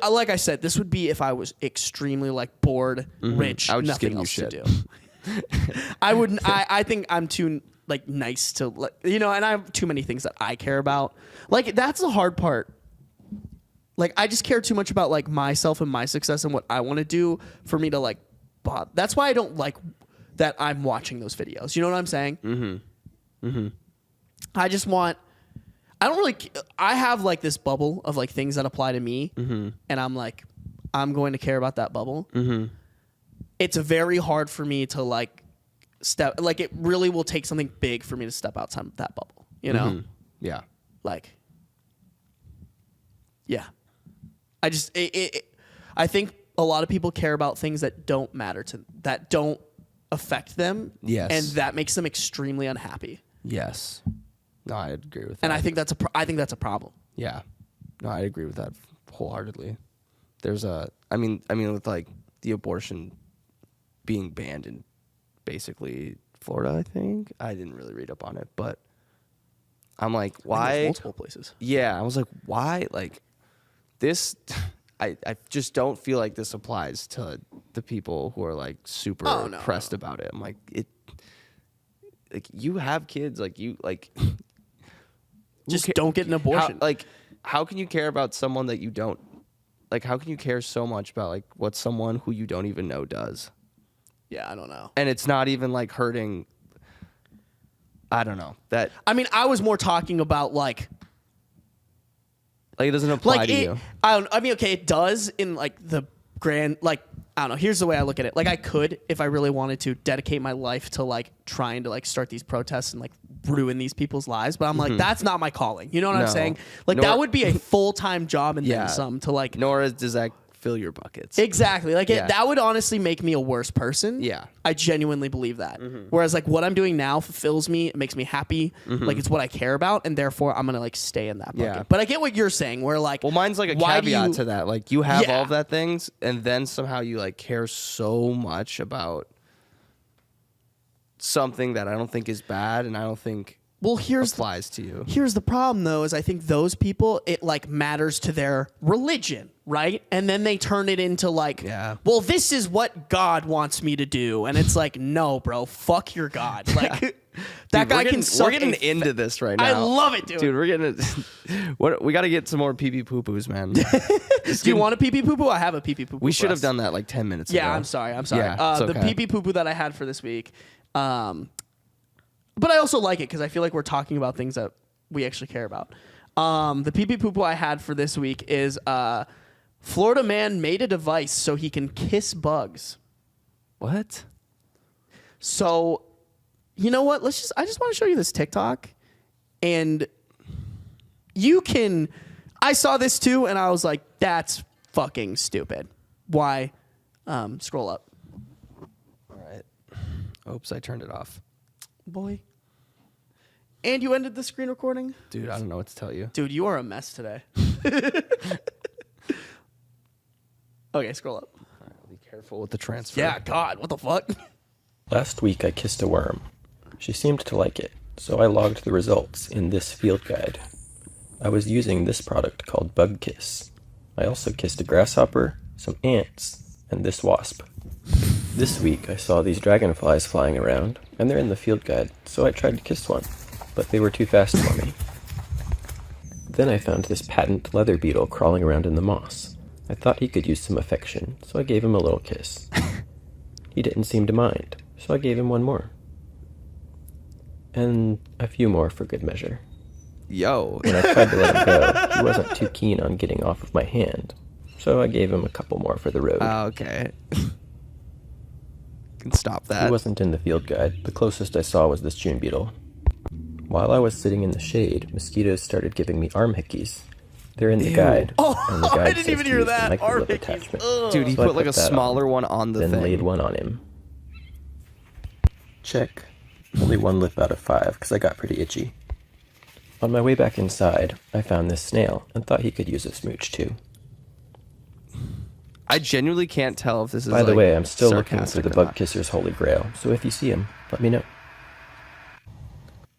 like I said, this would be if I was extremely like bored, rich, I would just give nothing you else shit. to do. I wouldn't. I think I'm too like nice to like, you know, and I have too many things that I care about. Like that's the hard part. Like I just care too much about like myself and my success and what I want to do for me to like. That's why I don't like that I'm watching those videos. You know what I'm saying? I just want. I don't really. I have like this bubble of like things that apply to me, and I'm like, I'm going to care about that bubble. It's very hard for me to like step. Like it really will take something big for me to step outside of that bubble. You know? Yeah. Like, yeah. I just. I think a lot of people care about things that don't matter that don't affect them. Yes. And that makes them extremely unhappy. Yes. No, I agree with that. And I think that's a problem. Yeah. No, I agree with that wholeheartedly. There's I mean with like the abortion being banned in basically Florida, I think. I didn't really read up on it, but I'm like, why? Multiple places. Yeah, I was like, why? Like this, I just don't feel like this applies to the people who are like super pressed about it. I'm like, like you have kids, like you like. Just don't get an abortion. How can you care about someone that you don't like? How can you care so much about like what someone who you don't even know does? Yeah, I don't know. And it's not even like hurting. I don't know that. I mean, I was more talking about like it doesn't apply to you. I mean, okay, it does in like the grand, like, I don't know. Here's the way I look at it. Like I could, if I really wanted to, dedicate my life to like trying to like start these protests and like ruin these people's lives. But I'm like, that's not my calling. You know what I'm saying? Like that would be a full-time job and then some to like. Nor does that fill your buckets. Exactly. Like that would honestly make me a worse person. Yeah. I genuinely believe that. Whereas like what I'm doing now fulfills me. It makes me happy. Like it's what I care about. And therefore I'm going to like stay in that bucket. Yeah. But I get what you're saying where like. Well, mine's like a caveat to that. Like you have all of that things and then somehow you like care so much about something that I don't think is bad and I don't think applies to you. Here's the problem though, is I think those people, it like matters to their religion, right? And then they turn it into like, well, this is what God wants me to do. And it's like, no, bro, fuck your God. Like that guy can suck. We're getting into this right now. I love it, dude. Dude, we're getting we got to get some more pee-pee poo-poos, man. Do you want a pee-pee poo-poo? I have a pee-pee poo-poo. We should have done that like 10 minutes ago. Yeah, I'm sorry. Yeah, the pee-pee poo-poo that I had for this week, but I also like it because I feel like we're talking about things that we actually care about. The pee-pee poo-poo I had for this week is Florida man made a device so he can kiss bugs. What? So, you know what? I just want to show you this TikTok. And I saw this too and I was like, that's fucking stupid. Why? Scroll up. All right. Oops, I turned it off. Boy. And you ended the screen recording? Dude, I don't know what to tell you. Dude, you are a mess today. Okay, scroll up. All right, be careful with the transfer. Yeah, God, what the fuck? Last week I kissed a worm. She seemed to like it, so I logged the results in this field guide. I was using this product called Bug Kiss. I also kissed a grasshopper, some ants, and this wasp. This week I saw these dragonflies flying around, and they're in the field guide, so I tried to kiss one, but they were too fast for me. Then I found this patent leather beetle crawling around in the moss. I thought he could use some affection, so I gave him a little kiss. He didn't seem to mind, so I gave him one more. And a few more for good measure. Yo. When I tried to let him go, he wasn't too keen on getting off of my hand, so I gave him a couple more for the road. Okay. Can stop that. He wasn't in the field guide. The closest I saw was this June beetle. While I was sitting in the shade, mosquitoes started giving me arm hickeys. They're in the guide. Oh, and the guide I didn't even hear that. Arm hickeys. Attachment. Dude, he So I put like a that smaller one on the then thing. laid one on him. Check. Only one lip out of 5, because I got pretty itchy. On my way back inside, I found this snail and thought he could use a smooch too. I genuinely can't tell if this is By the way, I'm still looking for sarcastic the or bug not. kisser's holy grail, so if you see him, let me know.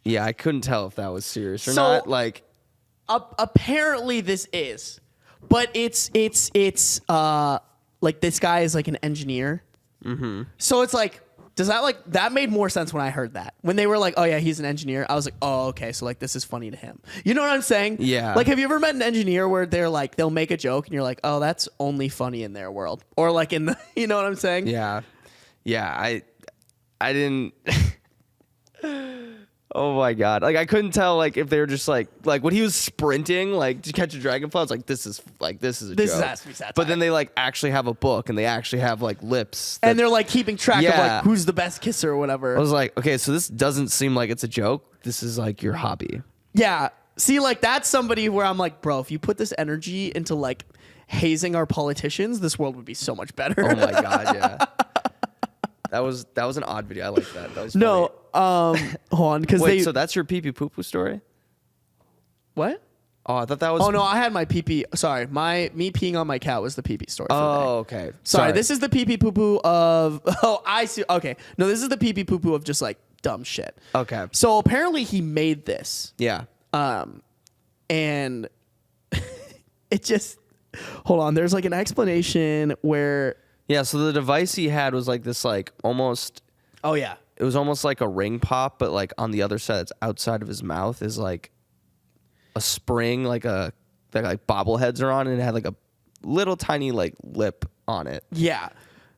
Yeah, I couldn't tell if that was serious or So- not. Like, Apparently this is. but it's like this guy is like an engineer. Mm-hmm. So it's like, does that like, that made more sense when I heard that. When they were like, oh yeah, he's an engineer. I was like, oh, okay. So like, this is funny to him. You know what I'm saying? Yeah. Like, have you ever met an engineer where they're like, they'll make a joke and you're like, oh, that's only funny in their world? Or like in the, you know what I'm saying? Yeah. Yeah. I didn't. Oh my god! Like I couldn't tell like if they were just like when he was sprinting like to catch a dragonfly. I was like, this is a This joke. has to be satire. But then they like actually have a book and they actually have like lips. And they're like keeping track of Yeah. like who's the best kisser or whatever. I was like, okay, so this doesn't seem like it's a joke. This is like your hobby. Yeah. See, like that's somebody where I'm like, bro, if you put this energy into like hazing our politicians, this world would be so much better. Oh my god, yeah. That was an odd video. I like that. That was funny. No, hold on, because Wait, they so that's your pee pee poo poo story? what? Oh, I thought that was. Oh no, I had my pee pee. Sorry, me peeing on my cat was the pee pee story. For the day. Oh, okay. Sorry, this is the pee pee poo poo of. Oh, I see. Okay, no, this is the pee pee poo poo of just like dumb shit. Okay. So apparently he made this, Yeah. and it just. Hold on, there's like an explanation where. Yeah. So the device he had was like this, like almost. Oh yeah. It was almost like a ring pop, but like on the other side, it's outside of his mouth is like a spring, like that like bobbleheads are on, and it had like a little tiny like lip on it, Yeah.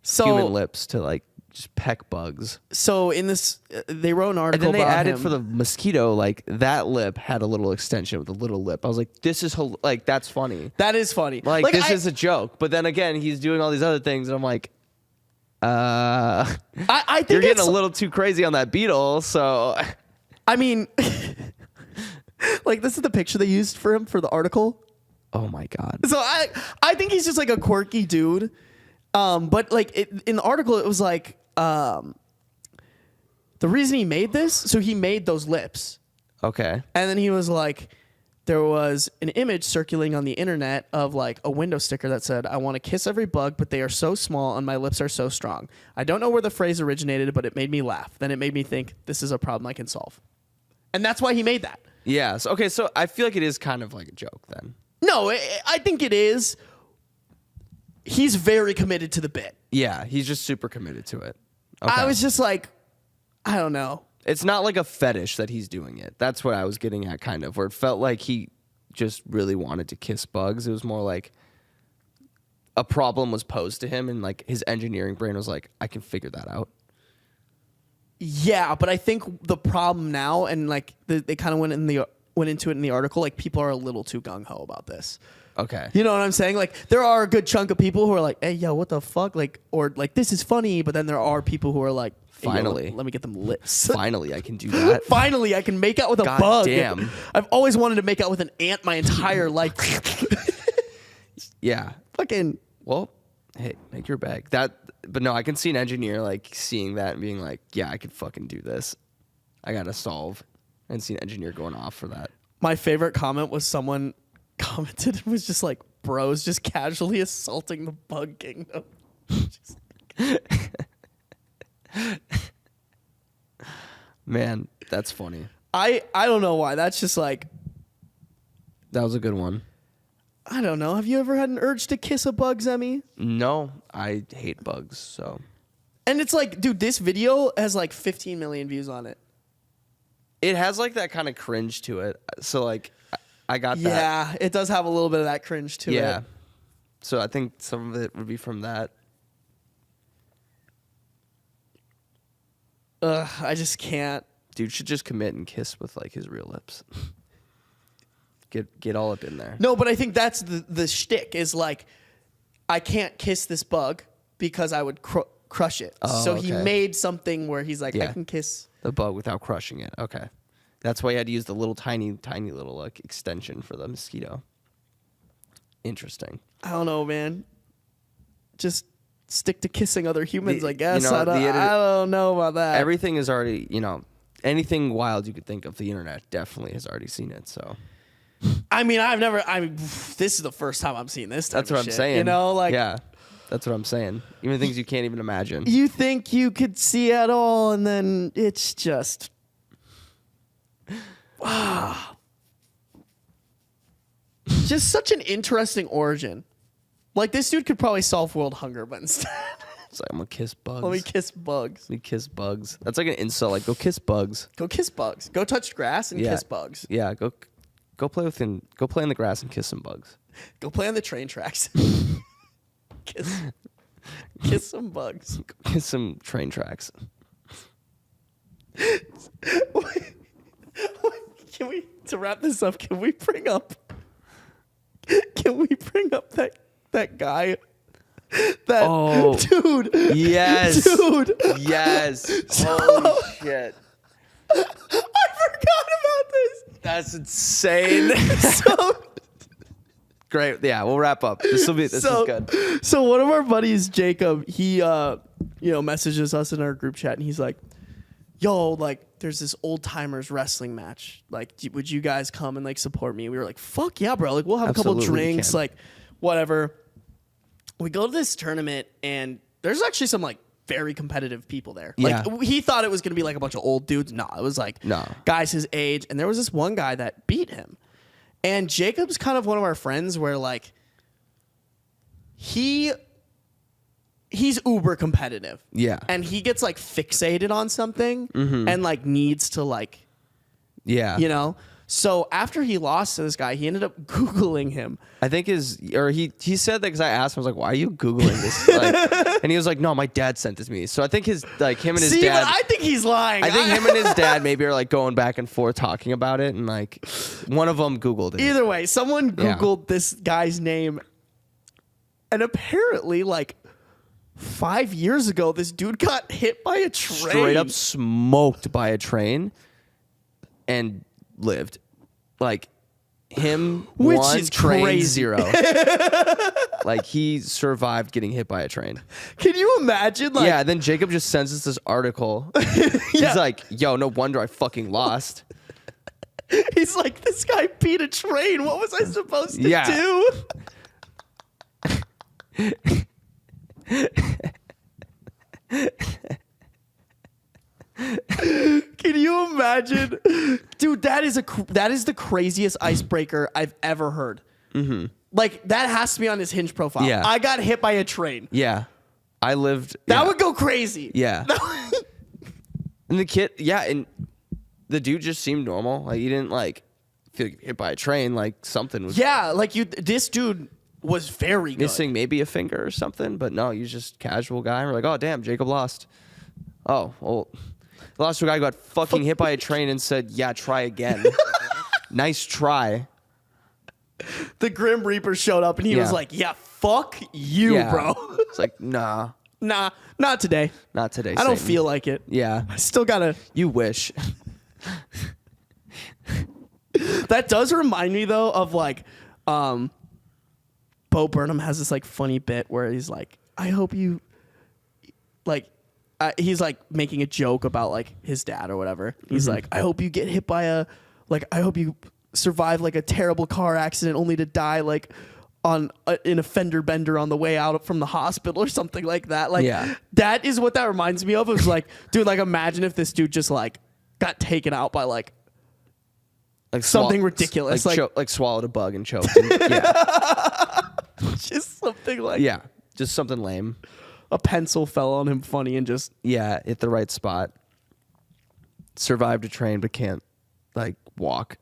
So human lips to like just peck bugs. So in this, they wrote an And article then they about added him. for the mosquito, like that lip had a little extension with a little lip. I was like, this is like that's funny. That is funny. Like this is a joke. But then again, he's doing all these other things, and I'm like, I think you're getting it's a little too crazy on that beetle. So I mean, like this is the picture they used for him for the article. oh my god. So I think he's just like a quirky dude. But like in the article, it was like the reason he made this. So he made those lips, Okay. and then he was like, there was an image circulating on the internet of like a window sticker that said, "I want to kiss every bug, but they are so small and my lips are so strong." I don't know where the phrase originated, but it made me laugh. Then it made me think, this is a problem I can solve. And that's why he made that. Yeah. So, okay. So I feel like it is kind of like a joke then. No, I think it is. He's very committed to the bit. Yeah. He's just super committed to it. Okay. I was just like, I don't know. It's not like a fetish that he's doing it. That's what I was getting at, kind of, where it felt like he just really wanted to kiss bugs. It was more like a problem was posed to him, and like his engineering brain was like, I can figure that out. Yeah, but I think the problem now, and like they kind of went into it in the article, like people are a little too gung ho about this. Okay. You know what I'm saying? Like there are a good chunk of people who are like, "Hey, yo, what the fuck?" Like, or like, "This is funny," but then there are people who are like, hey, Finally. yo, let me get them lips. Finally, I can do that. Finally, I can make out with a God bug. damn. I've always wanted to make out with an ant my entire life. Yeah. Fucking. Well, hey, make your bag. But no, I can see an engineer like seeing that and being like, yeah, I could fucking do this. I gotta solve. And see an engineer going off for that. My favorite comment was someone commented, it was just like, bros just casually assaulting the bug kingdom. Man, that's funny. I don't know why. That's just like, That was a good one. I don't know. Have you ever had an urge to kiss a bug, Zemi? No, I hate bugs, so. And it's like, dude, this video has like 15 million views on it. It has like that kind of cringe to it. So like I got that. Yeah, it does have a little bit of that cringe to it. Yeah. So I think some of it would be from that. Ugh, I just can't. Dude should just commit and kiss with like his real lips. Get all up in there. No, but I think that's the shtick is like, I can't kiss this bug because I would crush it. Oh, so he okay. made something where he's like, I Yeah. can kiss. The bug without crushing it. Okay. That's why you had to use the little tiny little like extension for the mosquito. Interesting. I don't know, man. Just stick to kissing other humans, The- I guess. you know, I don't know about that. Everything is already, anything wild you could think of, the internet definitely has already seen it. So I mean, this is the first time I'm seeing this type that's of what I'm shit, saying. You know, like, yeah, that's what I'm saying. Even things you can't even imagine. you think you could see it all, and then it's just, wow. Just such an interesting origin. Like, this dude could probably solve world hunger, but instead, It's like, I'm gonna kiss bugs. let me kiss bugs. Let me kiss bugs. That's like an insult. Like, go kiss bugs. Go kiss bugs. Go touch grass and kiss bugs. Yeah, go play in the grass and kiss some bugs. Go play on the train tracks. kiss some bugs. Go kiss some train tracks. Can we, to wrap this up, can we bring up that guy? That dude. Yes. Dude. Yes. Holy shit. I forgot about this. That's insane. So, Great. Yeah, we'll wrap up. This is good. So one of our buddies, Jacob, he messages us in our group chat, and he's like, yo, like, there's this old timers wrestling match. Like, would you guys come and like support me? We were like, fuck yeah, bro. Like, we'll have Absolutely, a couple drinks, can. like, whatever. We go to this tournament, and there's actually some like very competitive people there. Yeah. Like, he thought it was gonna be like a bunch of old dudes. No, it was like guys his age, and there was this one guy that beat him. And Jacob's kind of one of our friends where like he's uber competitive. Yeah. And he gets like fixated on something and like needs to like, you know? So after he lost to this guy, he ended up Googling him. I think he said that because I asked him, I was like, why are you Googling this? Like, and he was like, no, my dad sent this to me. So I think him and his dad. But I think he's lying. I think him and his dad maybe are like going back and forth talking about it, and like one of them Googled it. Either way, someone Googled this guy's name, and apparently like 5 years ago, this dude got hit by a train. Straight up smoked by a train and lived. Like him, which one, is train, crazy. 0. Like he survived getting hit by a train. Can you imagine? Like, Yeah, then Jacob just sends us this article. He's like, yo, no wonder I fucking lost. he's like, this guy beat a train. What was I supposed to do? Can you imagine, dude? That is the craziest icebreaker I've ever heard. Like, that has to be on his Hinge profile. Yeah. I got hit by a train. Yeah, I lived. That would go crazy. Yeah. And the kid, and the dude just seemed normal. Like he didn't like feel hit by a train. Like something was. Yeah, like this dude was very good. Missing maybe a finger or something, but no, he's just casual guy. And we're like, oh damn, Jacob lost. Oh well. The last guy got fucking hit by a train and said, yeah, try again. Nice try. The Grim Reaper showed up and he was like, yeah, fuck you, bro. It's like, nah. Nah, not today. Not today, I don't Satan. feel like it. Yeah. I still gotta. You wish. That does remind me though of like, Bo Burnham has this like funny bit where he's like, I hope you, like, he's like making a joke about like his dad or whatever. He's like, I hope you get hit by I hope you survive like a terrible car accident only to die like in a fender bender on the way out from the hospital or something like that. Like, that is what that reminds me of. It was like, dude, like imagine if this dude just like got taken out by like something ridiculous. Like swallowed a bug and choked. And, just something like, just something lame. A pencil fell on him funny and just hit the right spot. Survived a train but can't like walk.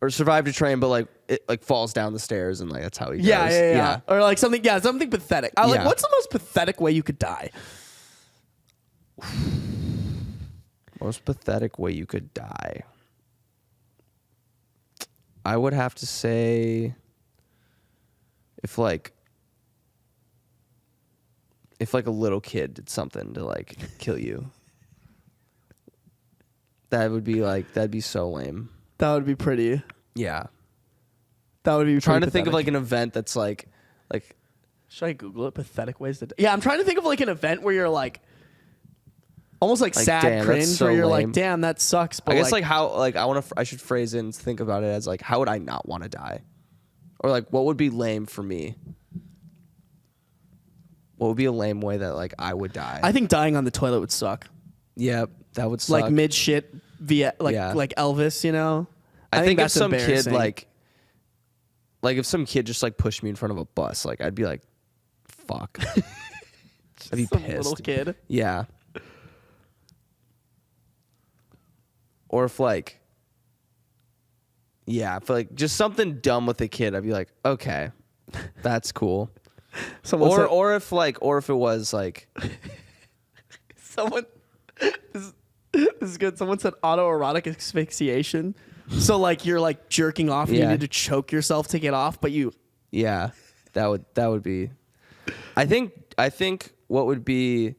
Or survived a train but like it like falls down the stairs and like that's how he goes. Yeah. Or like something pathetic. Like, what's the most pathetic way you could die? Most pathetic way you could die. I would have to say if like a little kid did something to like kill you. That'd be so lame. That would be pretty. Yeah. That would be trying to think of like an event that's like should I Google it? Pathetic ways to die. Yeah, I'm trying to think of like an event where you're like almost like sad damn, cringe so where you're lame. like, damn, that sucks. But I guess like how like I should phrase it and think about it as like how would I not want to die? Or like what would be lame for me? What would be a lame way that like I would die? I think dying on the toilet would suck. Yeah, that would suck. Like mid shit via like Elvis, you know? I think if that's some kid embarrassing. like like if some kid just like pushed me in front of a bus, like I'd be like, fuck. I'd be Some pissed. little kid. Yeah. Or if like, yeah, if like just something dumb with a kid, I'd be like, okay, that's cool. Or if it was like, someone, this is good. Someone said autoerotic asphyxiation. So like you're like jerking off and you need to choke yourself to get off, but you. Yeah, that would be. I think what would be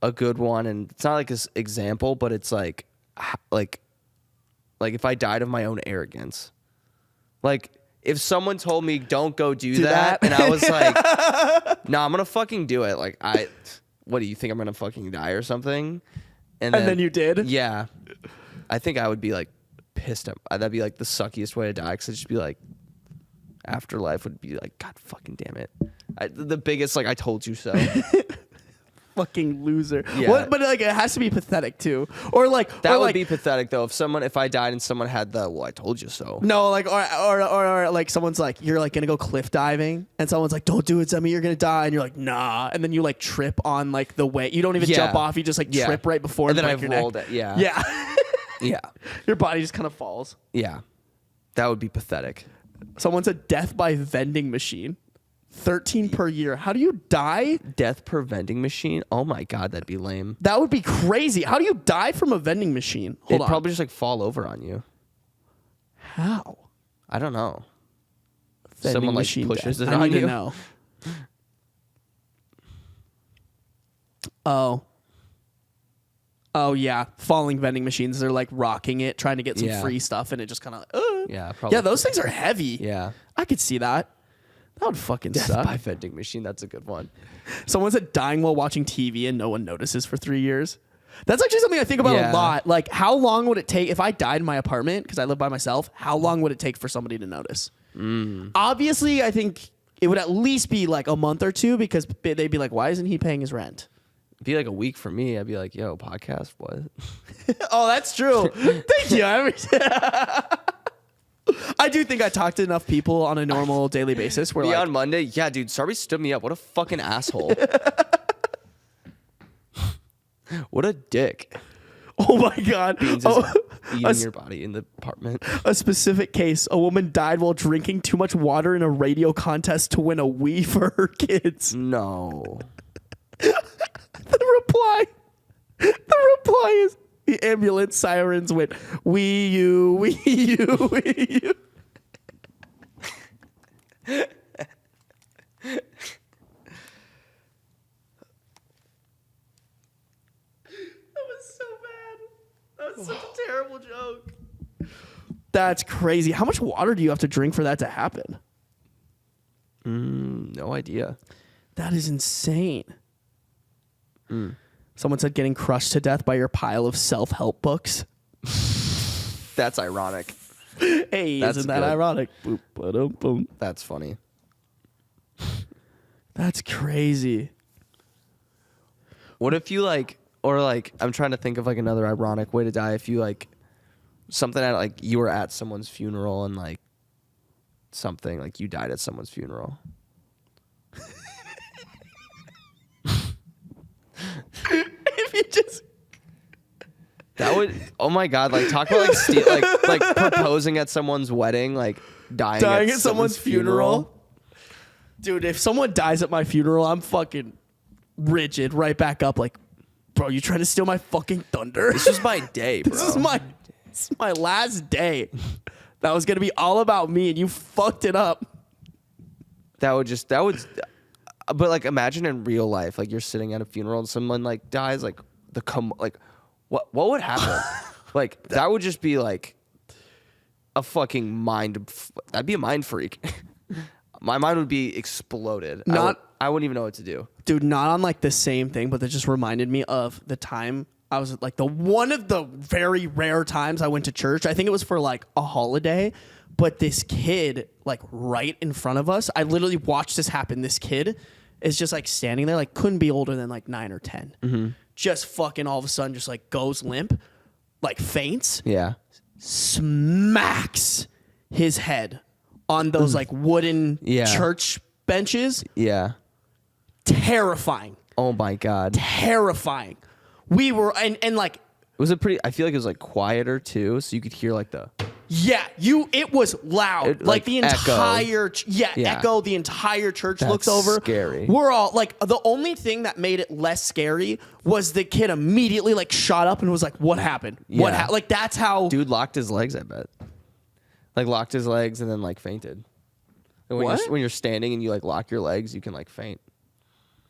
a good one, and it's not like this example, but it's like if I died of my own arrogance, like if someone told me don't go do that, and I was like, nah, I'm gonna fucking do it. Like what do you think, I'm gonna fucking die or something? And then you did? Yeah, I think I would be like pissed at. That'd be like the suckiest way to die, because it'd just be like afterlife would be like, God fucking damn it. The biggest like I told you so. Fucking loser. Yeah. What, but like it has to be pathetic too. Or like that or would like, be pathetic though. If I died and someone had the well, I told you so. No, like or like someone's like, you're like gonna go cliff diving and someone's like, don't do it, Zemi, you're gonna die, and you're like, nah, and then you like trip on like the way, you don't even jump off, you just like trip right before and then break I've your rolled neck. it. Yeah. Yeah. Yeah. Your body just kind of falls. Yeah. That would be pathetic. Someone said death by vending machine. 13 per year. How do you die? Death per vending machine? Oh my God, that'd be lame. That would be crazy. How do you die from a vending machine? Hold It'd on. probably just like fall over on you. How? I don't know. Vending Someone like machine pushes death. it I on need you. to know. Oh yeah, falling vending machines. They're like rocking it, trying to get some free stuff, and it just kind of. Yeah, probably. Yeah, those things are heavy. Yeah. I could see that. That would fucking Death suck. by vending machine. That's a good one. Someone said dying while watching TV and no one notices for 3 years. That's actually something I think about a lot. Like, how long would it take if I died in my apartment because I live by myself? How long would it take for somebody to notice? Obviously, I think it would at least be like a month or two, because they'd be like, "Why isn't he paying his rent?" It'd be like a week for me. I'd be like, "Yo, podcast, what?" Oh, that's true. Thank you. I do think I talk to enough people on a normal daily basis. Where Be like, on Monday? Yeah, dude. Sorry, stood me up. What a fucking asshole. What a dick. oh my god, Beans is eating your body in the apartment. A specific case: a woman died while drinking too much water in a radio contest to win a Wii for her kids. No. The reply is the ambulance sirens went, Wii U, Wii U, Wii U. That was so bad. That was such a terrible joke. That's crazy. How much water do you have to drink for that to happen? No idea. That is insane. Someone said getting crushed to death by your pile of self-help books. That's ironic. Hey, That's isn't that good. ironic? Boop, ba-dum, boom. That's funny. That's crazy. What if you like, or like, I'm trying to think of like another ironic way to die. If you like something at like you were at someone's funeral and like something like you died at someone's funeral. If you just That would, oh my God, like talk about like like proposing at someone's wedding, like dying at someone's funeral. Dude, if someone dies at my funeral, I'm fucking rigid right back up like, bro, you trying to steal my fucking thunder? This is my day, bro. This is my last day. That was going to be all about me and you fucked it up. But like imagine in real life, like you're sitting at a funeral and someone like dies, like what would happen? Like that would just be like a fucking that'd be a mind freak. My mind would be exploded. I wouldn't even know what to do. Dude, not on like the same thing, but that just reminded me of the time I was like one of the very rare times I went to church. I think it was for like a holiday, but this kid like right in front of us, I literally watched this happen. This kid is just like standing there, like couldn't be older than like 9 or 10. Mm-hmm. Just fucking all of a sudden just like goes limp, like faints. Yeah. Smacks his head on those like wooden Yeah. church benches. Yeah. Terrifying. Oh my God. Terrifying. We were and like Was it pretty? I feel like it was like quieter too, so you could hear like the. it was loud. It, like the echo. entire Yeah. echo. The entire church That's looks over. scary. We're all like the only thing that made it less scary was the kid immediately like shot up and was like, "What happened? What Yeah. Like that's how Dude locked his legs. I bet. Like locked his legs and then like fainted. And when What? When you're standing and you like lock your legs, you can like faint.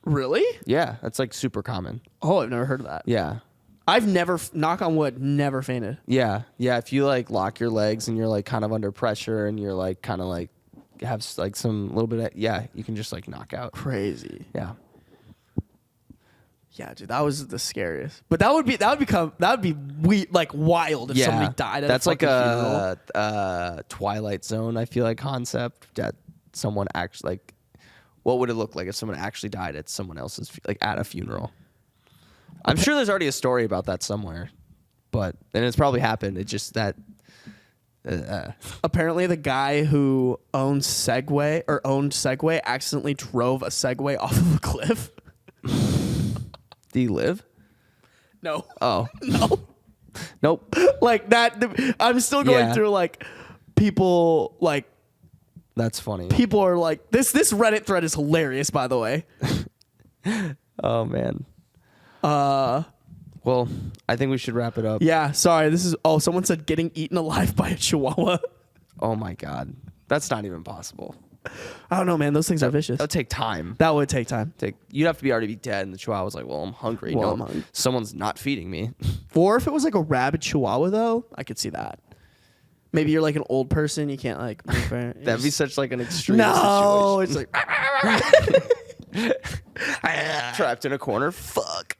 Really? Yeah, that's like super common. Oh, I've never heard of that. Yeah. I've never, knock on wood, never fainted. Yeah. Yeah. If you like lock your legs and you're like kind of under pressure and you're like kind of like have like some little bit of, yeah, you can just like knock out. Crazy. Yeah. Yeah, dude, that was the scariest. But that would be like wild if somebody died at that's a like fucking funeral. a Twilight Zone, I feel like, concept that someone actually like, what would it look like if someone actually died at someone else's, like at a funeral? I'm sure there's already a story about that somewhere, and it's probably happened. It's just that. Apparently, the guy who owned Segway accidentally drove a Segway off of a cliff. Do you live? No. Oh. No. Nope. Like that. I'm still going Yeah. through like people like. That's funny. People are like this Reddit thread is hilarious, by the way. Oh man. Well, I think we should wrap it up. Yeah, sorry. Someone said getting eaten alive by a chihuahua. Oh my God. That's not even possible. I don't know, man. Those things are vicious. That would take time. That would take time. You'd have to already be dead, and the chihuahua was like, "Well, I'm hungry. Well, No, I'm hungry. someone's not feeding me." Or if it was like a rabid chihuahua, though, I could see that. Maybe you're like an old person. You can't like. That'd be such like an extreme no. situation. It's like Trapped in a corner. Fuck.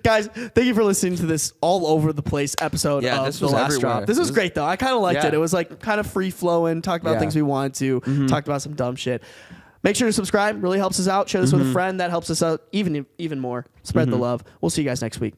guys. Thank you for listening to this all over the place episode Yeah, of this the was last everywhere. drop. This was great though. I kind of liked Yeah. it. It was like kind of free flowing. Talked about Yeah. things we wanted to. Talked about some dumb shit. Make sure to subscribe. Really helps us out. Share this with a friend. That helps us out even more. Spread the love. We'll see you guys next week.